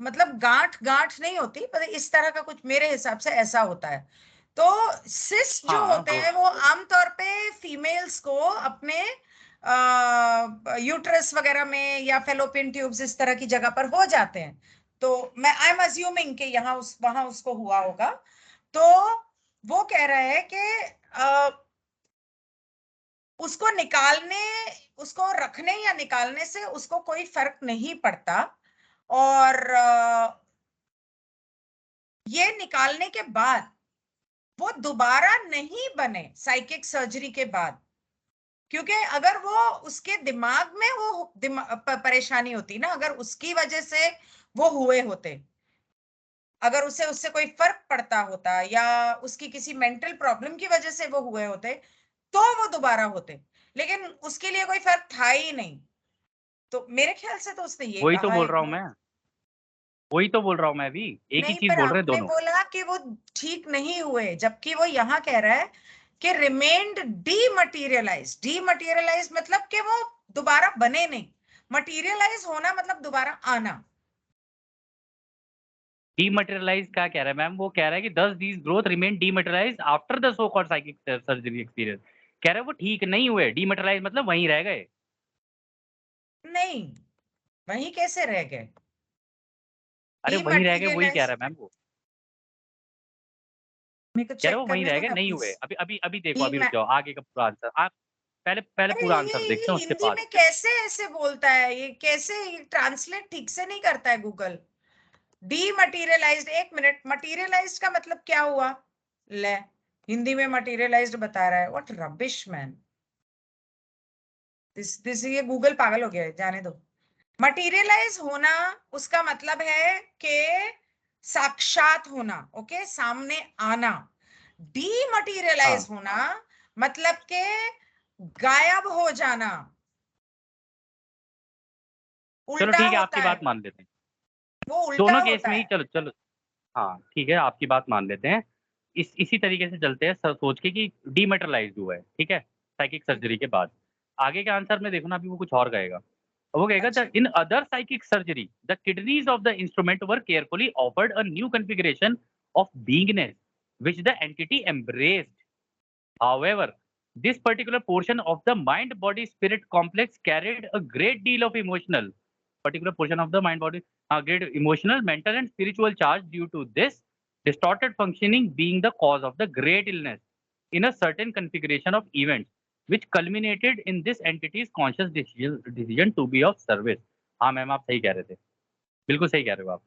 मतलब गांठ गांठ नहीं होती, पर इस तरह का कुछ मेरे हिसाब से ऐसा होता है। तो सिस्ट जो हाँ, होते वो हैं वो आमतौर पे फीमेल्स को अपने यूट्रस वगैरह में या फेलोपियन ट्यूब्स इस तरह की जगह पर हो जाते हैं। तो मैं आई एम अज्यूमिंग कि यहाँ वहां उसको हुआ होगा। तो वो कह रहा है कि उसको निकालने, उसको रखने या निकालने से उसको कोई फर्क नहीं पड़ता। और ये निकालने के बाद वो दोबारा नहीं बने साइकिक सर्जरी के बाद, क्योंकि अगर वो उसके दिमाग में वो परेशानी होती ना, अगर उसकी वजह से वो हुए होते, अगर उसे उससे कोई फर्क पड़ता होता या उसकी किसी मेंटल प्रॉब्लम की वजह से वो हुए होते, तो वो दोबारा होते। लेकिन उसके लिए कोई फर्क था ही नहीं। तो मेरे ख्याल से तो उसने ये वही तो कहा बोल है रहा हूँ कि मैं, वही तो बोल रहा हूँ मैं भी, एक ही नहीं, चीज़ पर बोल रहे हैं आपने दोनों। बोला कि वो ठीक नहीं हुए, जबकि वो यहाँ कह रहा है कि रिमेन्ड डीमटीरियलाइज। डीमटीरियलाइज मतलब कि वो दोबारा बने नहीं। मटीरियलाइज होना मतलब दोबारा आना। डीमटेरियलाइज़ क्या कह रहा है मैम? वो कह रहा है कि thus these growth remain dematerialised after the so called psychic surgery experience. कह रहा है वो ठीक नहीं हुए, डीमटेरियलाइज़ मतलब वहीं रह गए। नहीं, वहीं कैसे रह गए? अरे वहीं रह गए, वही कह डीमटीरियलाइज रहा है मैम वो। मेरे को कह रहा है चेक वो वहीं करने रह दो गए, ना नहीं प्लीज। हुए। अभी अभी अभी देखो, डी अभी रुक जाओ, आगे का पूरा आंसर आप पहले पहले अरे पूरा ये आंसर देखते हैं, उसके हिंदी बाद। में कैसे ऐसे बोलता है? ये कैसे ट्रांसलेट ठीक से नहीं करता है गूगल। डीमटीरियलाइज्ड, एक मिनट, मटीरियलाइज्ड का मतलब क्या हुआ? ले, हिंदी में मटीरियलाइज्ड बता रहा है। What rubbish man. दिस ये गूगल पागल हो गया है, जाने दो। मटीरियलाइज होना उसका मतलब है कि साक्षात होना, ओके, सामने आना। डीमटीरियलाइज हाँ, होना मतलब के गायब हो जाना, चलो उल्टा ठीक है, होता आपकी है। बात मान लेते हैं। वो उल्टा दोनों केस होता में ही है। चलो चलो, हाँ, ठीक है, आपकी बात मान लेते हैं। इसी तरीके से चलते हैं सोच के कि डीमेटेरियलाइज़ हुआ है, ठीक है? साइकिक सर्जरी के बाद। आगे के आंसर में देखो ना, अभी वो कुछ और कहेगा। वो कहेगा द अच्छा। In other psychic surgery the kidneys of the instrument were carefully offered a new configuration of beingness which the entity embraced. However, this particular portion of the mind body spirit complex carried a great deal of emotional particular portion of the mind body great emotional, mental and spiritual charge due to this distorted functioning being the cause of the great illness in a certain configuration of events which culminated in this entity's conscious decision to be of service. हाँ ma'am आप सही कह रहे थे, बिल्कुल सही कह रहे हो आप।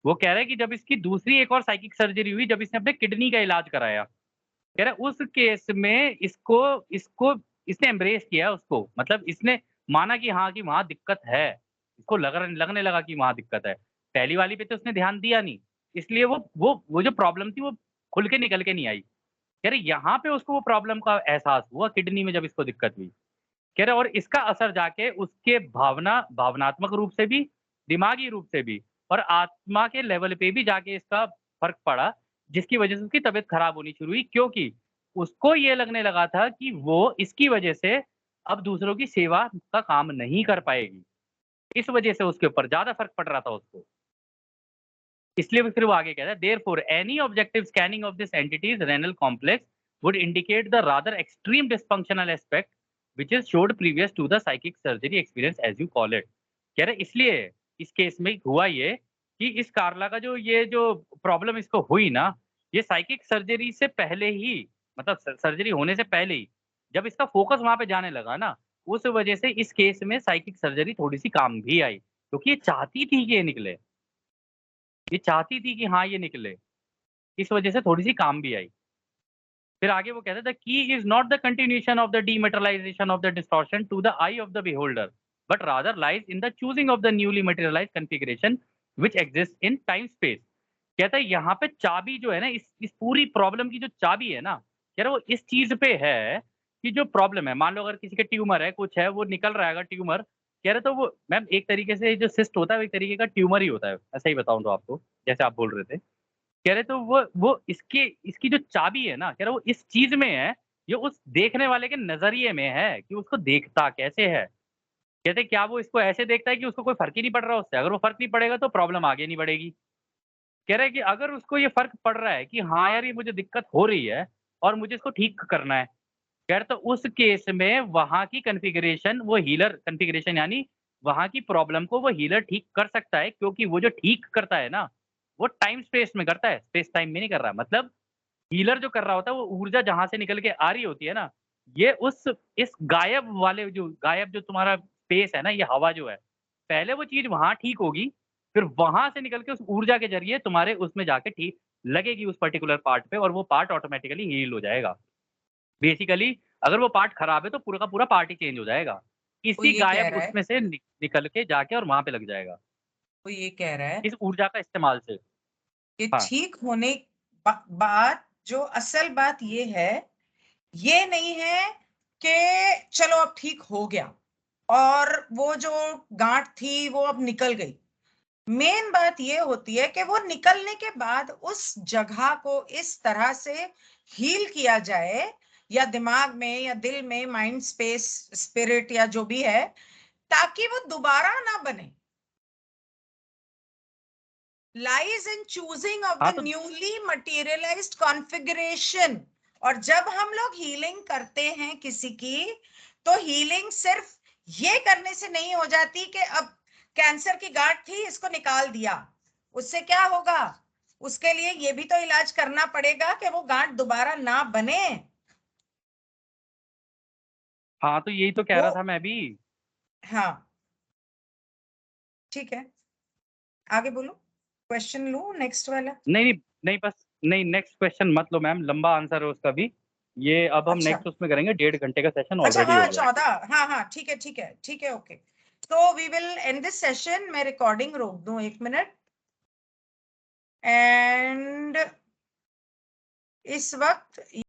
वो कह रहा है कि जब इसकी दूसरी एक और साइकिक सर्जरी हुई, जब इसने अपने किडनी का इलाज कराया, कह रहा है उस केस में इसको इसको इसने एम्ब्रेस किया उसको, मतलब इसने माना कि हाँ, कि वहाँ दिक्कत है। इसको लगने लगा कि वहाँ दिक्कत है। पहली वाली पे तो उसने ध्यान दिया नहीं, इसलिए वो जो प्रॉब्लम थी वो खुल के निकल के नहीं आई। कह रहे यहाँ पे उसको वो प्रॉब्लम का एहसास हुआ किडनी में जब इसको दिक्कत हुई। कह रहे और इसका असर जाके उसके भावनात्मक रूप से भी, दिमागी रूप से भी और आत्मा के लेवल पे भी जाके इसका फ़र्क पड़ा, जिसकी वज़ह से उसकी तबीयत खराब होनी शुरू हुई क्योंकि उसको ये लगने लगा था कि वो इसकी वज़ह से अब दूसरों की सेवा का काम नहीं कर पाएगी। इस वज़ह से उसके ऊपर ज़्यादा फ़र्क पड़ रहा था उसको। इसलिए फिर वो आगे कह रहा है therefore any objective scanning of this entity's renal complex would indicate the rather extreme dysfunctional aspect which is showed previous to the psychic surgery experience as you call it. कह रहे इसलिए इस केस में हुआ ये कि इस कार्ला का जो प्रॉब्लम इसको हुई ना, ये साइकिक सर्जरी से पहले ही, मतलब सर्जरी होने से पहले ही जब इसका फोकस वहां पे जाने लगा ना, उस वजह से इस केस में साइकिक सर्जरी थोड़ी सी काम भी आई क्योंकि ये चाहती थी कि ये निकले, ये चाहती थी कि हाँ, ये निकले। इस वजह से थोड़ी-सी काम भी आई। फिर आगे वो कहते थे, "the key is not the continuation of the dematerialisation of the distortion to the eye of the beholder, but rather lies in the choosing of the newly materialised configuration which exists in time space." कहता है यहाँ पे चाबी जो है ना, इस पूरी प्रॉब्लम की जो चाबी है ना, कह रहा है वो इस चीज़ पे है कि जो प्रॉब्लम है, मान लो अगर किसी का ट्यूमर है, कुछ है, वो निकल रहा है अगर ट्यूमर, कह रहे तो वो मैम एक तरीके से जो सिस्ट होता है, वो एक तरीके का ट्यूमर ही होता है। मैं सही बताऊँ तो आपको, जैसे आप बोल रहे थे। कह रहे तो वो इसकी जो चाबी है ना, कह रहा वो इस चीज़ में है, ये उस देखने वाले के नज़रिए में है कि उसको देखता कैसे है। कहते क्या वो इसको ऐसे देखता है कि उसको कोई फ़र्क ही नहीं पड़ रहा उससे, अगर वो फ़र्क नहीं पड़ेगा तो प्रॉब्लम आगे नहीं बढ़ेगी। कह रहा है कि अगर उसको ये फ़र्क पड़ रहा है कि हाँ यार, ये मुझे दिक्कत हो रही है और मुझे इसको ठीक करना है, कह रहा तो उस केस में वहाँ की कॉन्फ़िगरेशन वो हीलर कॉन्फ़िगरेशन यानी वहाँ की प्रॉब्लम को वो हीलर ठीक कर सकता है क्योंकि वो जो ठीक करता है ना, वो टाइम स्पेस में करता है, स्पेस टाइम में नहीं कर रहा। मतलब हीलर जो कर रहा होता है वो ऊर्जा जहाँ से निकल के आ रही होती है ना, ये उस इस गायब जो तुम्हारा स्पेस है ना, ये हवा जो है, पहले वो चीज़ वहाँ ठीक होगी, फिर वहाँ से निकल के उस ऊर्जा के ज़रिए तुम्हारे उसमें जाके ठीक लगेगी उस पर्टिकुलर पार्ट पे और वो पार्ट ऑटोमैटिकली हील हो जाएगा। बेसिकली अगर वो पार्ट खराब है तो पूरा का पूरा पार्ट ही चेंज हो जाएगा। वो किसी ये कह गायब रहा है उसमें से निकल के जाके और वहाँ पे लग जाएगा, वो ये कह रहा है इस ऊर्जा का इस्तेमाल से। कि हाँ, ठीक होने बात जो असल बात ये है, ये नहीं है कि चलो अब ठीक हो गया और वो जो गांठ थी वो अब निकल गई। मेन बात ये होती है कि वो निकलने के बाद उस जगह को इस तरह से हील किया जाए, या दिमाग में या दिल में, माइंड स्पेस, स्पिरिट या जो भी है, ताकि वो दोबारा ना बने। lies in choosing of the हाँ तो newly materialized configuration। और जब हम लोग हीलिंग करते हैं किसी की, तो हीलिंग सिर्फ ये करने से नहीं हो जाती कि अब कैंसर की गांठ थी, इसको निकाल दिया। उससे क्या होगा? उसके लिए ये भी तो इलाज करना पड़ेगा कि वो गांठ दोबारा ना बने। हाँ, तो यही तो कह वो रहा था मैं भी। हाँ, ठीक है, आगे बोलो। क्वेश्चन लूं नेक्स्ट वाला? नहीं, नहीं, नहीं बस नहीं नेक्स्ट क्वेश्चन मत लो मैम, लंबा आंसर है उसका भी। ये अब हम अच्छा नेक्स्ट उसमें करेंगे, 1.5 घंटे का सेशन अच्छा, ऑलरेडी हो हाँ गया है। 14, हाँ हाँ, ठीक है ठीक है ठीक है, ओके। तो we will end this session. मैं रिकॉर्डिंग रोक दूं 1 मिनट। एंड इस वक्त